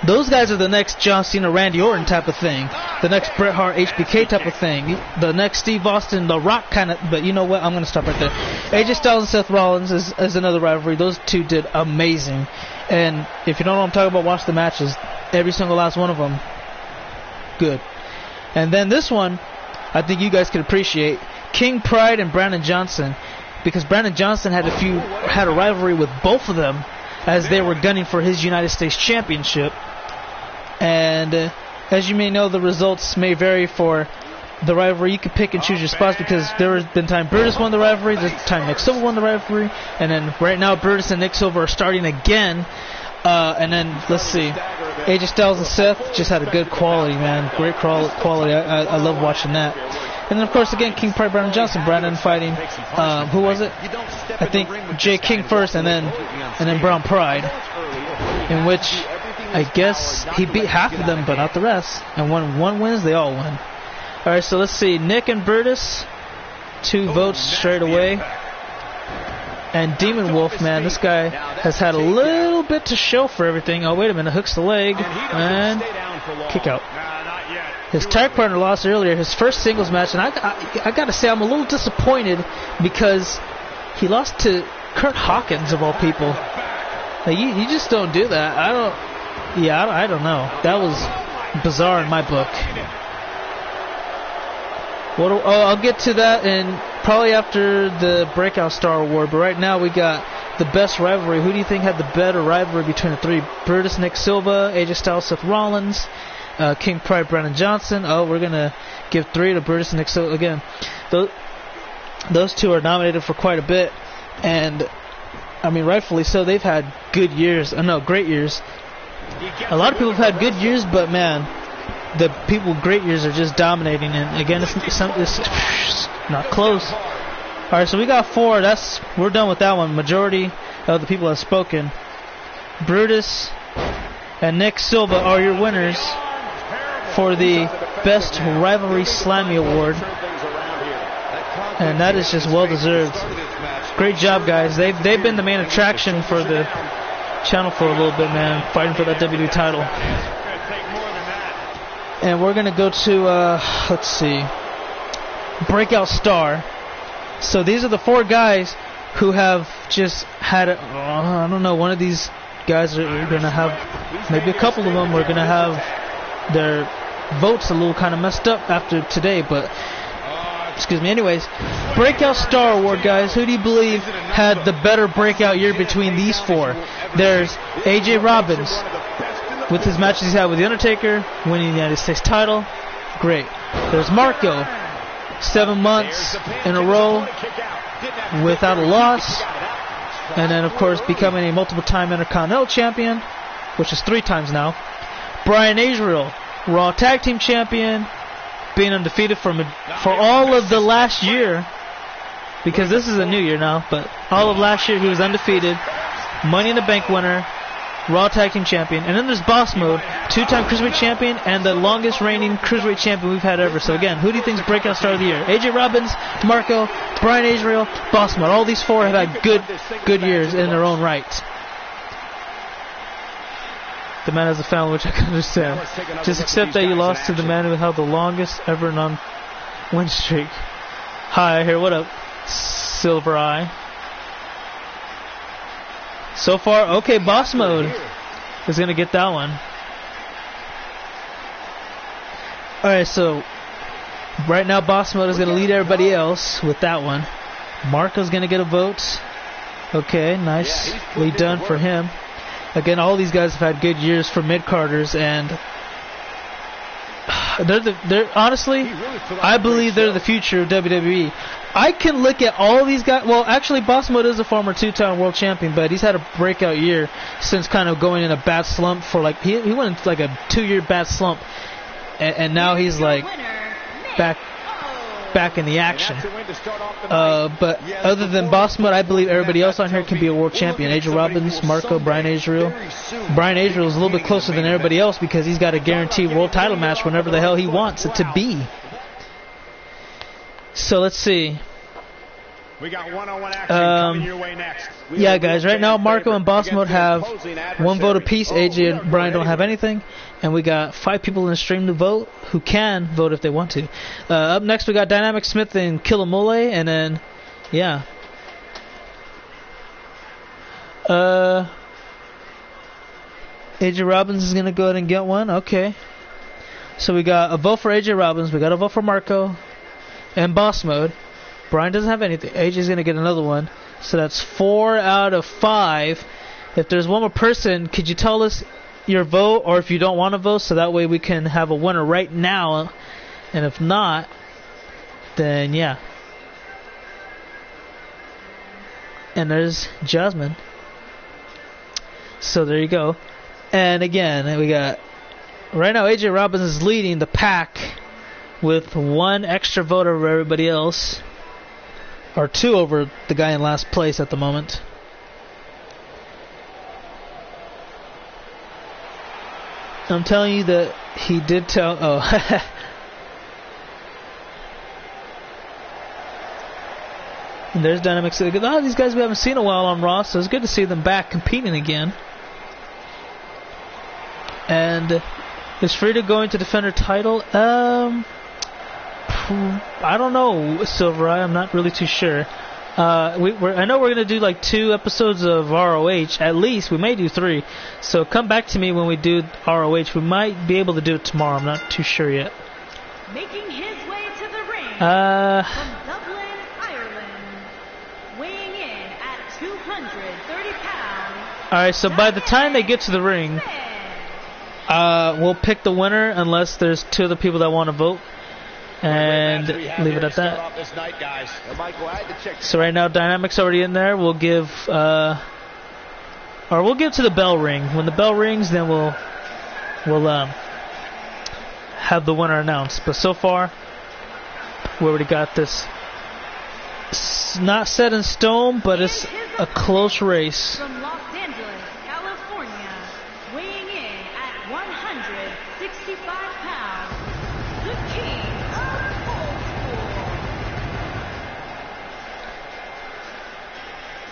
Those guys are the next John Cena, Randy Orton type of thing. The next Bret Hart, HBK type of thing. The next Steve Austin, The Rock kind of. But you know what? I'm going to stop right there. AJ Styles and Seth Rollins is another rivalry. Those two did amazing. And if you don't know what I'm talking about, watch the matches. Every single last one of them. Good. And then this one, I think you guys could appreciate. King Pride and Brandon Johnson. Because Brandon Johnson had a rivalry with both of them as they were gunning for his United States Championship. And as you may know, the results may vary for the rivalry. You can pick and choose your spots, because there has been time Brutus won the rivalry, there's time Nick Silva won the rivalry, and then right now Brutus and Nick Silva are starting again. And then let's see, AJ Styles and Seth just had a good quality, man, great quality. I love watching that. And then of course again, King Pride, Brandon Johnson, Brandon fighting who was it? I think Jay King first, and then Brown Pride, in which I guess he beat half of them but not the rest, and when one wins they all win. Alright, so let's see, Nick and Brutus, 2 votes straight away. And Demon Wolf, man, this guy has had a little bit to show for everything. Oh, wait a minute, hooks the leg, and kick out. His tag partner lost earlier, his first singles match, and I gotta say, I'm a little disappointed because he lost to Kurt Hawkins, of all people. Like, you just don't do that. I don't know. That was bizarre in my book. I'll get to that in probably after the Breakout Star Award, but right now we got the best rivalry. Who do you think had the better rivalry between the three? Brutus, Nick Silva, AJ Styles, Seth Rollins, King Pride, Brandon Johnson. Oh, we're going to give 3 to Brutus and Nick Silva. Again, those two are nominated for quite a bit, and I mean, rightfully so. They've had good years. Great years. A lot of people have had good years, but man, the people with great years are just dominating. And again, it's not close. All right, so we got 4. We're done with that one. Majority of the people have spoken. Brutus and Nick Silva are your winners for the Best Rivalry Slammy Award, and that is just well deserved. Great job, guys. They've been the main attraction for the channel for a little bit, man, fighting for that WWE title. And we're gonna go to let's see, Breakout Star. So these are the 4 guys who have just had I don't know, one of these guys are gonna have, maybe a couple of them are gonna have their votes a little kind of messed up after today, but excuse me. Anyways, Breakout Star Award, guys. Who do you believe had the better breakout year between these 4? There's AJ Robbins with his matches he's had with The Undertaker, winning the United States title. Great. There's Marco, 7 months in a row without a loss. And then, of course, becoming a multiple-time Intercontinental Champion, which is 3 times now. Brian Israel, Raw Tag Team Champion, being undefeated for all of the last year, because this is a new year now, but All of last year he was undefeated, Money in the Bank winner, Raw Tag Team Champion, and then there's Boss Mode, 2-time Cruiserweight Champion, and the longest reigning Cruiserweight Champion we've had ever. So again, who do you think's breakout star of the year? AJ Robbins, Marco, Brian Israel, Boss Mode. All these four have had good years in their own right. The man has a family, which I can understand. Just accept that you lost to the man who held the longest ever non-win streak. Hi, here, what up, Silver Eye? So far, okay, Boss Mode is going to get that one. Alright, so right now Boss Mode is going to lead everybody else with that one. Marco's going to get a vote. Okay, nicely done for him. Again, all these guys have had good years for mid-carders, and they're honestly, I believe they're the future of WWE. I can look at all these guys. Well, actually, Boss Mode is a former 2-time world champion, but he's had a breakout year since kind of going in a bad slump for like he went into like a 2-year bad slump, and now he's like back in the action. But other than Boss Mode, I believe everybody else on here can be a world champion. AJ Robbins, Marco, Brian Israel. Brian Israel is a little bit closer than everybody else because he's got a guaranteed world title match whenever the hell he wants it to be. So let's see. We got one-on-one action coming your way next. Yeah, guys, right now Marco and Boss Mode have one vote apiece. AJ and Brian don't have anything. And we got 5 people in the stream to vote who can vote if they want to. Up next, we got Dynamic Smith and Killamole. And then, yeah. AJ Robbins is going to go ahead and get one. Okay. So we got a vote for AJ Robbins. We got a vote for Marco and Boss Mode. Brian doesn't have anything. AJ's going to get another one. So that's 4 out of 5. If there's one more person, could you tell us your vote, or if you don't want to vote, so that way we can have a winner right now? And if not, then yeah. And there's Jasmine. So there you go. And again, we got right now AJ Robbins is leading the pack with 1 extra vote over everybody else, or 2 over the guy in last place at the moment. I'm telling you that he did tell. Oh. And there's Dynamics. A lot of these guys we haven't seen in a while on Raw, so it's good to see them back competing again. And is Frida going to defend her title? I don't know, Silver Eye. I'm not really too sure. I know we're going to do like 2 episodes of ROH. At least. We may do 3. So come back to me when we do ROH. We might be able to do it tomorrow. I'm not too sure yet. Making his way to the ring from Dublin, Ireland, weighing in at 230 pounds. Alright, so by the time they get to the ring, we'll pick the winner unless there's 2 other people that want to vote. And leave it at that. So right now, Dynamic's already in there. We'll give, to the bell ring. When the bell rings, then we'll have the winner announced. But so far, we already got this. It's not set in stone, but it's a close race. From Los Angeles, California, weighing in at 165 pounds, the King of Old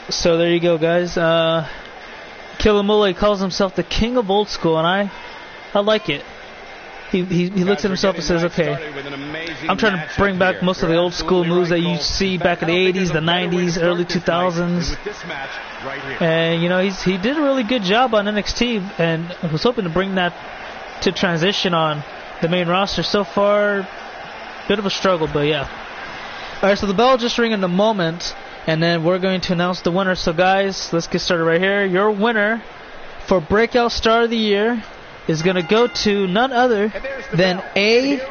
School. So there you go, guys. Killamole calls himself the King of Old School, and I like it. He looks at himself and says, okay, I'm trying to bring back most of the old school moves that you see back in the 80s, the 90s, early 2000s. And, you know, he did a really good job on NXT, and I was hoping to bring that to transition on the main roster. So far, bit of a struggle, but yeah. Alright, so the bell will just ring in a moment, and then we're going to announce the winner. So guys, let's get started right here. Your winner for Breakout Star of the Year is going to go to none other than AJ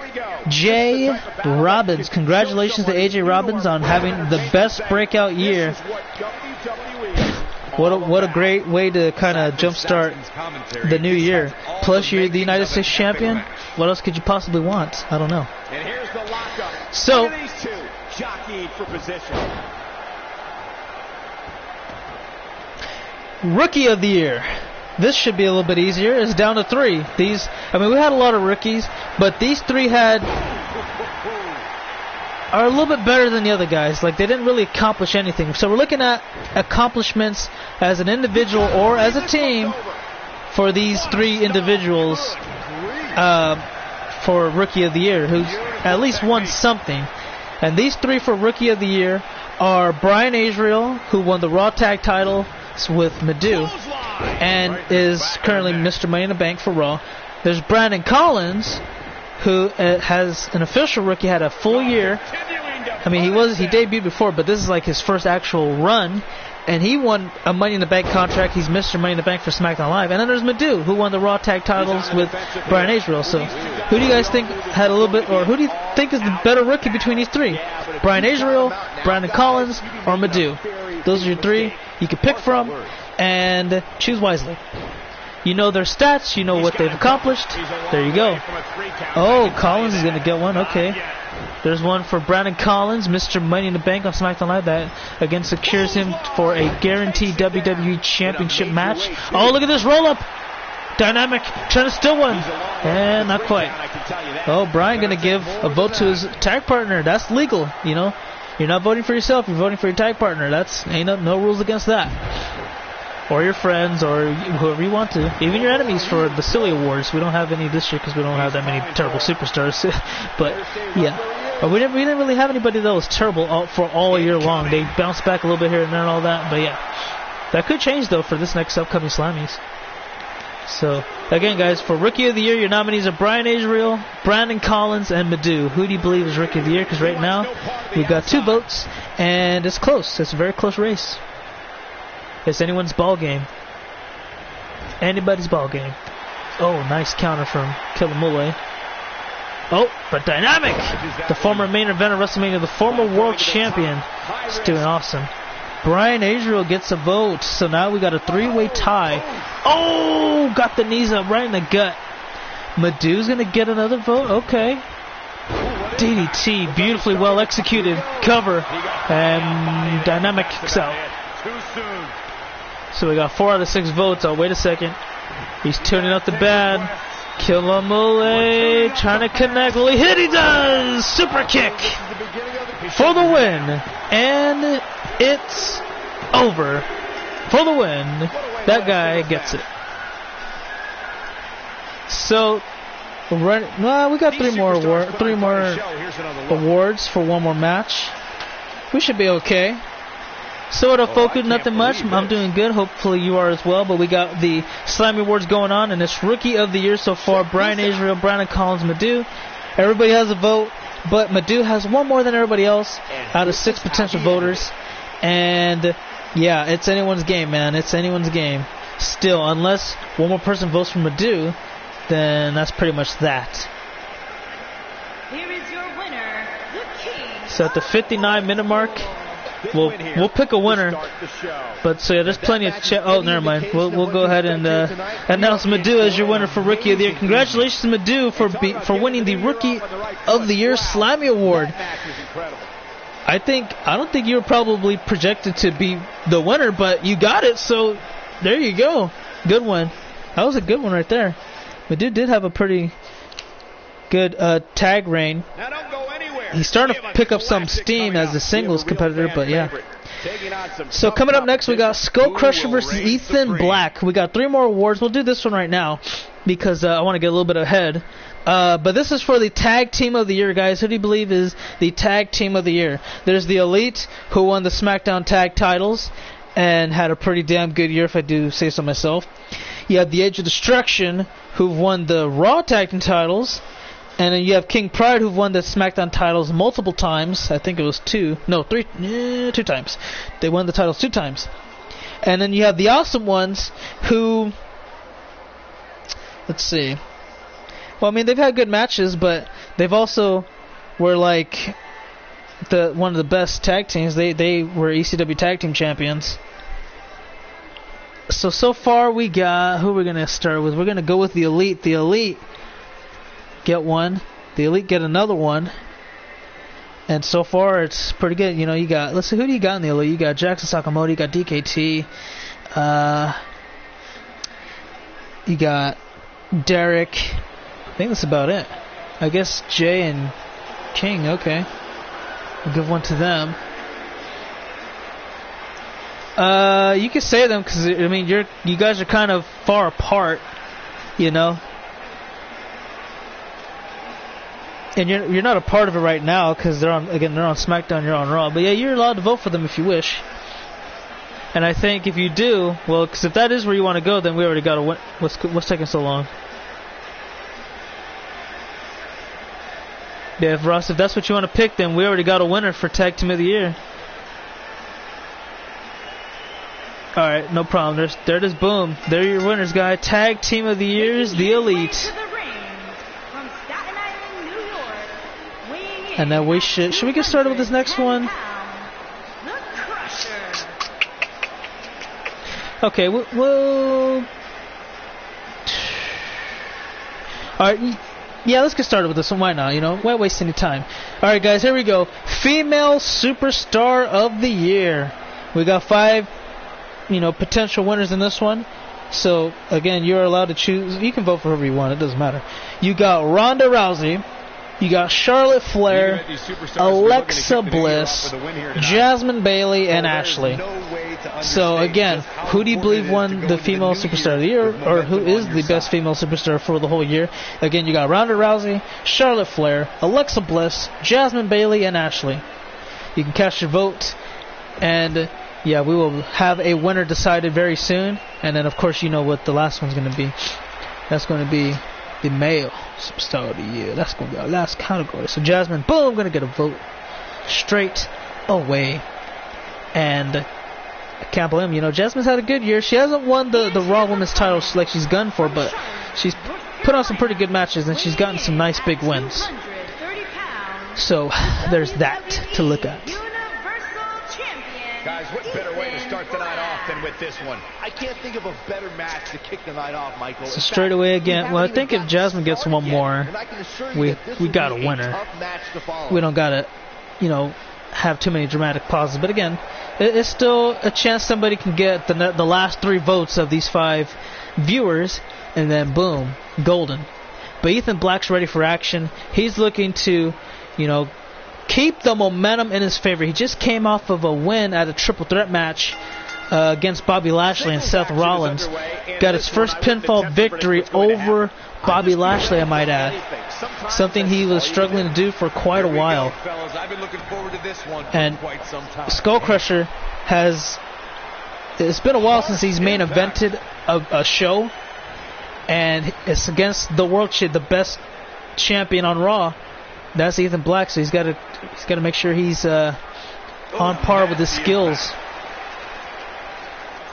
Robbins. Congratulations to AJ Robbins on having the best breakout year. What a great way to kind of jumpstart the new year. Plus, you're the United States champion. What else could you possibly want? I don't know. So, Rookie of the Year. This should be a little bit easier. It's down to 3. We had a lot of rookies, but these 3 are a little bit better than the other guys. Like, they didn't really accomplish anything. So we're looking at accomplishments as an individual or as a team for these 3 individuals for Rookie of the Year, who's at least won something. And these 3 for Rookie of the Year are Brian Israel, who won the Raw Tag title with Madhu and is currently Mr. Money in the Bank for Raw. There's Brandon Collins, who has an official rookie, had a full year. I mean, he debuted before, but this is like his first actual run, and he won a Money in the Bank contract. He's Mr. Money in the Bank for SmackDown Live. And then there's Madhu, who won the Raw Tag titles with Brian Israel. So, who do you guys think had a little bit, or who do you think is the better rookie between these 3? Brian Israel, Brandon Collins, or Madhu? Those are your 3 you can pick from, and choose wisely. You know their stats. You know what they've accomplished. There you go. Oh, Collins is going to get one. Okay. There's one for Brandon Collins, Mr. Money in the Bank on SmackDown Live. That, again, secures him for a guaranteed WWE Championship match. Oh, look at this roll-up. Dynamic. Trying to steal one. And not quite. Oh, Brian going to give a vote to his tag partner. That's legal, you know. You're not voting for yourself. You're voting for your tag partner. Ain't no rules against that. Or your friends, or whoever you want to. Even your enemies for the silly awards. We don't have any this year because we don't have that many terrible superstars. But, yeah. We didn't really have anybody that was terrible for all year long. They bounced back a little bit here and there and all that. But, yeah. That could change, though, for this next upcoming Slammies. So, again, guys, for Rookie of the Year, your nominees are Brian Israel, Brandon Collins, and Madhu. Who do you believe is Rookie of the Year? Because right now, we've got 2 votes, and it's close. It's a very close race. It's anyone's ball game. Anybody's ball game. Oh, nice counter from Killamule. Oh, but Dynamic! The former main event of WrestleMania, the former world champion. It's doing awesome. Brian Israel gets a vote, so now we got a 3-way tie. Oh, got the knees up right in the gut. Madhu's going to get another vote. Okay. DDT, beautifully well executed. Cover, and Dynamic kicks out. So we got 4 out of 6 votes. Oh, wait a second. He's turning up the band. Killamule trying to connect. Will he hit? He does! Super kick for the win. And it's over for the win. That guy gets it. So, we got 3 more awards for 1 more match. We should be okay. So at Ofoku, nothing much. I'm doing good. Hopefully you are as well. But we got the Slammy Awards going on, and it's Rookie of the Year so far. Brian Israel, Brandon Collins, Madhu. Everybody has a vote, but Madhu has 1 more than everybody else out of 6 potential voters. And, yeah, it's anyone's game, man. It's anyone's game. Still, unless 1 more person votes for Madhu, then that's pretty much that. Here is your winner, the King. So at the 59-minute mark, we'll pick a winner. But so yeah, there's plenty of oh, never mind. We'll go ahead and announce Madhu as your winner for Rookie of the Year. Congratulations, Madhu, for winning the Rookie of the Year Slammy Award. I don't think you were probably projected to be the winner, but you got it. So there you go. Good one. That was a good one right there. Madhu did have a pretty good tag reign. He's starting to pick up some steam as a singles competitor, but yeah. So coming up next, we got Skull Crusher versus Ethan Black. We got 3 more awards. We'll do this one right now because I want to get a little bit ahead. But this is for the Tag Team of the Year, guys. Who do you believe is the Tag Team of the Year? There's the Elite, who won the SmackDown Tag titles and had a pretty damn good year, if I do say so myself. You have the Age of Destruction, who've won the Raw Tag Team titles. And then you have King Pride, who've won the SmackDown titles multiple times. I think it was 2 times. They won the titles 2 times. And then you have the Awesome Ones, who, let's see. Well, I mean, they've had good matches, but they've also were like one of the best tag teams. They were ECW Tag Team Champions. So far we got, who we're going to start with? We're going to go with the Elite. The Elite get one. The Elite get another one. And so far it's pretty good. You know, you got, let's see, who do you got in the Elite? You got Jackson Sakamoto, you got DKT, You got Derek. I think that's about it. I guess Jay and King. Okay, we'll give one to them. You can say them because I mean you guys are kind of far apart, you know. And you're not a part of it right now because they're on SmackDown, you're on Raw. But yeah, you're allowed to vote for them if you wish. And I think if you do, well, because if that is where you want to go, then we already got a win. What's taking so long? Yeah, Ross, if that's what you want to pick, then we already got a winner for Tag Team of the Year. Alright, no problem. There it is, boom. There are your winners, guys. Tag Team of the Year is the Elite. And then we should we get started with this next one? Okay, we'll alright, yeah, let's get started with this one. Why not? You know, why waste any time? Alright, guys, here we go. Female Superstar of the Year. We got 5, potential winners in this one. So, again, you're allowed to choose. You can vote for whoever you want. It doesn't matter. You got Ronda Rousey. You got Charlotte Flair, Alexa Bliss, Jasmine Bailey, and Ashley. So again, who do you believe won the Female Superstar of the Year, or who is the best female superstar for the whole year? Again, you got Ronda Rousey, Charlotte Flair, Alexa Bliss, Jasmine Bailey, and Ashley. You can cast your vote, and yeah, we will have a winner decided very soon. And then, of course, you know what the last one's going to be. That's going to be the Male Superstar of the Year. That's going to be our last category. So Jasmine, boom, going to get a vote straight away. And I can't blame him. Jasmine's had a good year. She hasn't won the Raw Women's title like she's gun for, but she's put on some pretty good matches, and she's gotten some nice big wins. So there's that to look at. Guys, what better way to start the night off than with this one? I can't think of a better match to kick the night off, Michael. So straight away again. Well, I think if Jasmine gets one more, we got a winner. We don't gotta, have too many dramatic pauses. But again, it's still a chance somebody can get the last 3 votes of these 5 viewers, and then boom, golden. But Ethan Black's ready for action. He's looking to, keep the momentum in his favor. He just came off of a win at a triple threat match against Bobby Lashley and Seth Rollins. Got his first pinfall victory over Bobby Lashley, I might add. Something he was struggling to do for quite a while. And Skullcrusher it's been a while since he's main evented a show, and it's against the best champion on Raw. That's Ethan Black, so he's got to make sure he's on par with his skills.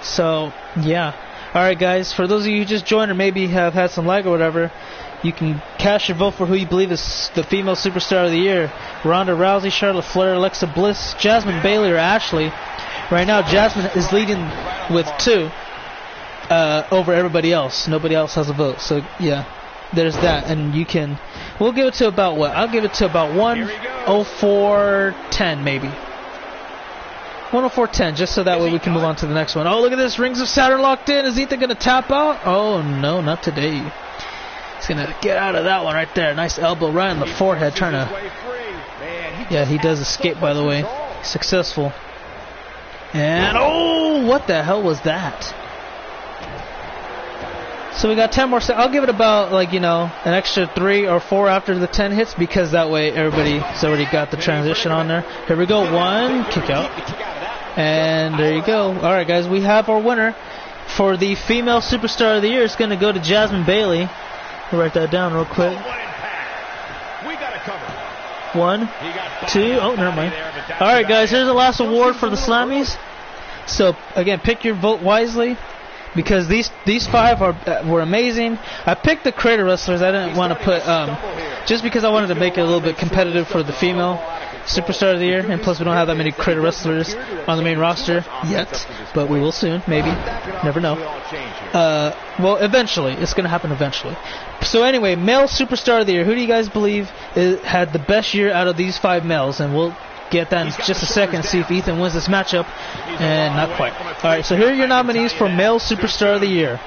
So yeah, all right, guys. For those of you who just joined or maybe have had some lag or whatever, you can cast your vote for who you believe is the Female Superstar of the Year: Ronda Rousey, Charlotte Flair, Alexa Bliss, Jasmine Bailey, or Ashley. Right now, Jasmine is leading with 2 over everybody else. Nobody else has a vote. So yeah. There's that, and we'll give it to about what? I'll give it to about 104.10 maybe. 104.10, just so that way we can move on to the next one. Oh, look at this, Rings of Saturn locked in. Is Ethan going to tap out? Oh, no, not today. He's going to get out of that one right there. Nice elbow right on the forehead, trying to... Yeah, he does escape, by the way. Successful. And, oh, what the hell was that? So we got 10 more seconds. I'll give it about, an extra 3 or 4 after the 10 hits, because that way everybody's already got the transition on there. Here we go. 1, kick out. And there you go. All right, guys, we have our winner for the Female Superstar of the Year. It's going to go to Jasmine Bailey. I'll write that down real quick. 1, 2. Oh, never mind. All right, guys, here's the last award for the Slammies. So, again, pick your vote wisely, because these 5 were amazing. I picked the creator wrestlers. I didn't want to put just because I wanted to make it a little bit competitive for the Female Superstar of the Year, and plus we don't have that many creator wrestlers on the main roster yet, but we will soon, maybe. Never know. Well, eventually. It's going to happen eventually. So anyway, Male Superstar of the Year. Who do you guys believe had the best year out of these 5 males? And we'll get that in just a second, see if Ethan wins this matchup, and not quite. Alright, so here are your nominees for Male Superstar of the Year.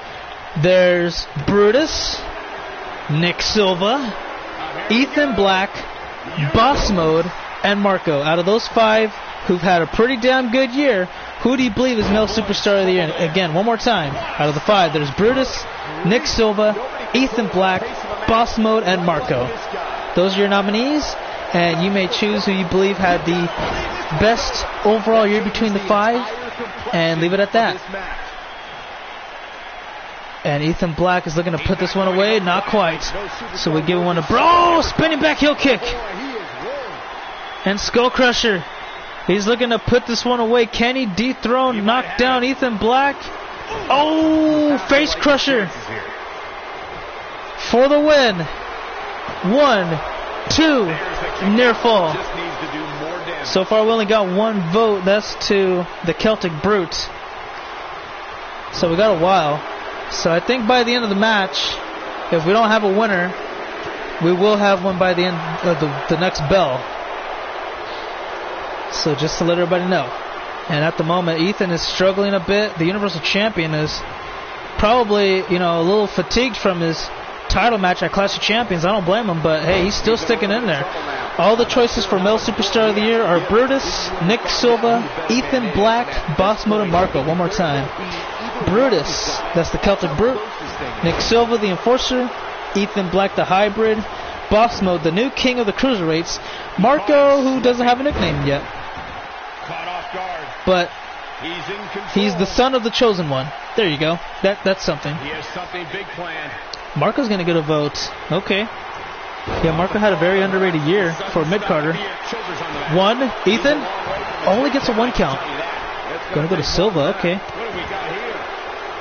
There's Brutus, Nick Silva, Ethan Black, Boss Mode, and Marco. Out of those 5 who've had a pretty damn good year, who do you believe is Male Superstar of the Year? And again, one more time. Out of the 5, there's Brutus, Nick Silva, Ethan Black, Boss Mode, and Marco. Those are your nominees, and you may choose who you believe had the best overall year between the 5, and leave it at that. And Ethan Black is looking to put this one away. Not quite. So we give one to Bro. Spinning back heel kick. And Skull Crusher. He's looking to put this one away. Can he dethrone, knock down Ethan Black? Oh, Face Crusher. For the win. 1, 2, near fall. So far we only got 1 vote. That's to the Celtic Brute. So we got a while. So I think by the end of the match, if we don't have a winner, we will have one by the end of the next bell. So just to let everybody know. And at the moment, Ethan is struggling a bit. The Universal Champion is probably, a little fatigued from his title match at Clash of Champions. I don't blame him, but hey, he's still sticking in there. All the choices for Male Superstar of the Year are Brutus, Nick Silva, Ethan Black, Boss Mode, and Marco. One more time. Brutus, that's the Celtic Brute. Nick Silva, the Enforcer. Ethan Black, the Hybrid. Boss Mode, the new king of the cruiserweights. Marco, who doesn't have a nickname yet. But he's the son of the chosen one. There you go. That's something. He has something big planned. Marco's going to get a vote. Okay. Yeah, Marco had a very underrated year for a mid-carder. 1, Ethan only gets a 1 count. Going to go to Silva. Okay.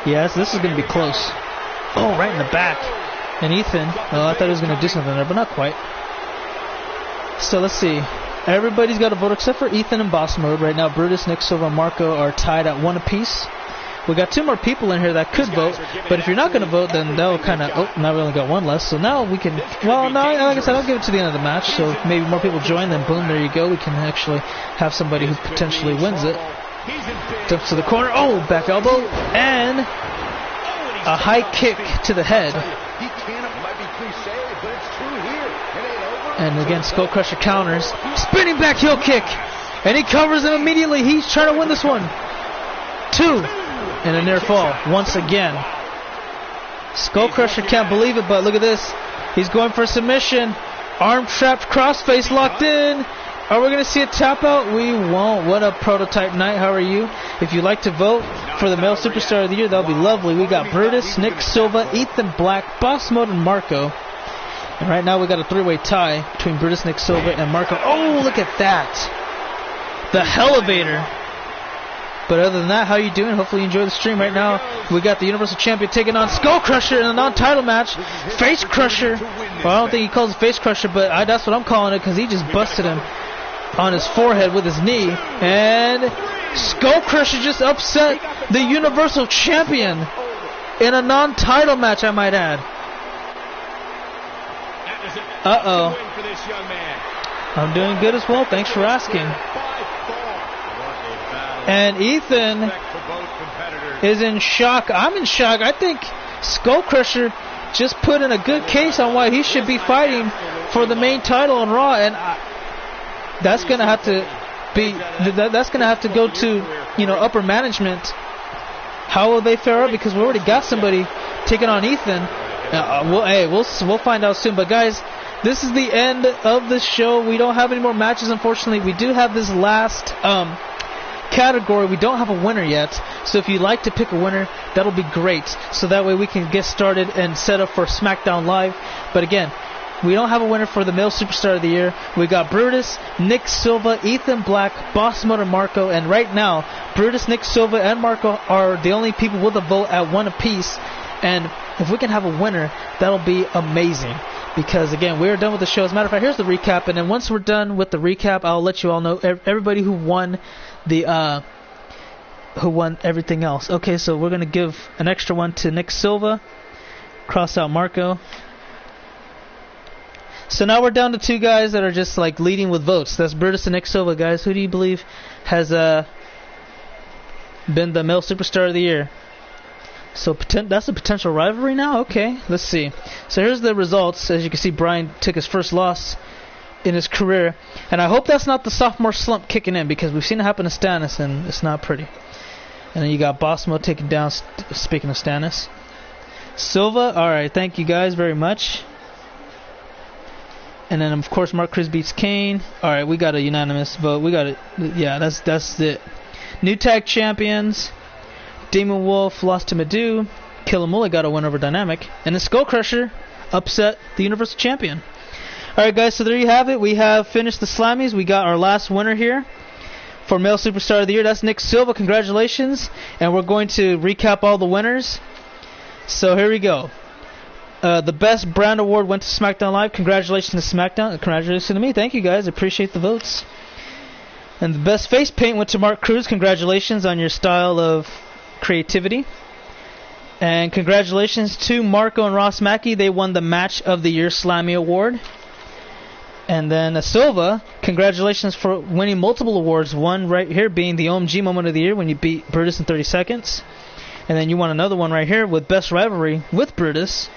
Yes, this is going to be close. Oh, right in the back. And Ethan, well, I thought he was going to do something there, but not quite. So let's see. Everybody's got a vote except for Ethan and Boss Mode. Right now, Brutus, Nick Silva, and Marco are tied at 1 apiece. We got 2 more people in here that could vote, but if you're not going to vote, then that'll kind of... Oh, now we only got 1 less, so now we can... Well, no, like I said, I'll give it to the end of the match, so maybe more people join, then boom, there you go. We can actually have somebody who potentially wins it. Jumps to the corner. Oh, back elbow. And a high kick to the head. And again, Skull Crusher counters. Spinning back heel kick. And he covers him immediately. He's trying to win this one. 2. And a near fall once again. Skull Crusher can't believe it, but look at this. He's going for submission. Arm trapped, crossface locked in. Are we going to see a tap out? We won't. What a prototype night. How are you? If you'd like to vote for the Male Superstar of the Year, that would be lovely. We got Brutus, Nick Silva, Ethan Black, Boss Mode, and Marco. And right now we got a 3-way tie between Brutus, Nick Silva, and Marco. Oh, look at that. The Elevator. But other than that, how you doing? Hopefully you enjoy the stream. Right now, we got the Universal Champion taking on Skull Crusher in a non-title match. Face Crusher. Well, I don't think he calls it Face Crusher, but that's what I'm calling it because he just busted him on his forehead with his knee. And Skull Crusher just upset the Universal Champion in a non-title match, I might add. Uh-oh. I'm doing good as well. Thanks for asking. And Ethan is in shock. I'm in shock. I think Skull Crusher just put in a good case on why he should be fighting for the main title on Raw, and that's gonna have to be. That's gonna have to go to upper management. How will they fare up? Because we already got somebody taking on Ethan. We'll find out soon. But guys, this is the end of the show. We don't have any more matches, unfortunately. We do have this last category. We don't have a winner yet, so if you'd like to pick a winner, that'll be great, so that way we can get started and set up for SmackDown Live. But again, we don't have a winner for the Male Superstar of the Year. We got Brutus, Nick Silva, Ethan Black, Boss Mode, and Marco, and right now Brutus, Nick Silva, and Marco are the only people with a vote at 1 apiece. And if we can have a winner, that'll be amazing, because again, we're done with the show. As a matter of fact, here's the recap, and then once we're done with the recap, I'll let you all know everybody who won who won everything else. Okay, so we're gonna give an extra one to Nick Silva. Cross out Marco. So now we're down to 2 guys that are just like leading with votes. That's Brutus and Nick Silva, guys. Who do you believe has been the male superstar of the year? So that's a potential rivalry now? Okay, let's see. So here's the results. As you can see, Brian took his first loss in his career. And I hope that's not the sophomore slump kicking in, because we've seen it happen to Stannis, and it's not pretty. And then you got Bossmo taking down, speaking of Stannis. Silva, alright, thank you guys very much. And then, of course, Mark Cruz beats Kane. Alright, we got a unanimous vote. We got it. Yeah, that's it. New tag champions. Demon Wolf lost to Madu. Killamula got a win over Dynamic. And the Skull Crusher upset the Universal Champion. Alright, guys, so there you have it. We have finished the Slammies. We got our last winner here for Male Superstar of the Year. That's Nick Silva. Congratulations. And we're going to recap all the winners. So here we go. The Best Brand Award went to SmackDown Live. Congratulations to SmackDown. Congratulations to me. Thank you, guys. Appreciate the votes. And the Best Face Paint went to Mark Cruz. Congratulations on your style of creativity. And congratulations to Marco and Ross Mackey. They won the Match of the Year Slammy Award. And then Silva, congratulations for winning multiple awards. One right here being the OMG Moment of the Year when you beat Brutus in 30 seconds. And then you won another one right here with Best Rivalry with Brutus.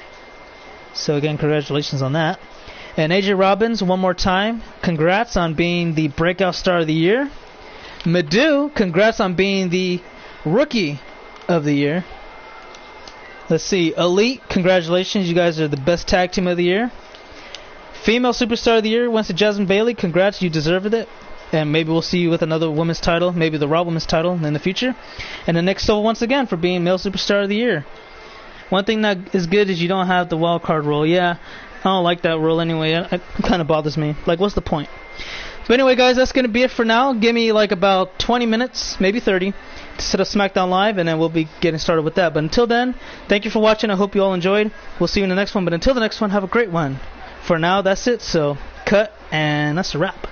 So again, congratulations on that. And AJ Robbins, one more time, congrats on being the Breakout Star of the Year. Madu, congrats on being the Rookie of the Year. Let's see, Elite, congratulations, you guys are the Best Tag Team of the Year. Female Superstar of the Year went to Jasmine Bailey. Congrats, you deserved it. And maybe we'll see you with another women's title, maybe the Raw Women's title in the future. And then Nick Silva once again for being Male Superstar of the Year. One thing that is good is you don't have the wild card rule. Yeah, I don't like that rule anyway. It kind of bothers me. Like, what's the point? But anyway, guys, that's going to be it for now. Give me like about 20 minutes, maybe 30, to set up SmackDown Live, and then we'll be getting started with that. But until then, thank you for watching. I hope you all enjoyed. We'll see you in the next one. But until the next one, have a great one. For now, that's it. So, cut, and that's a wrap.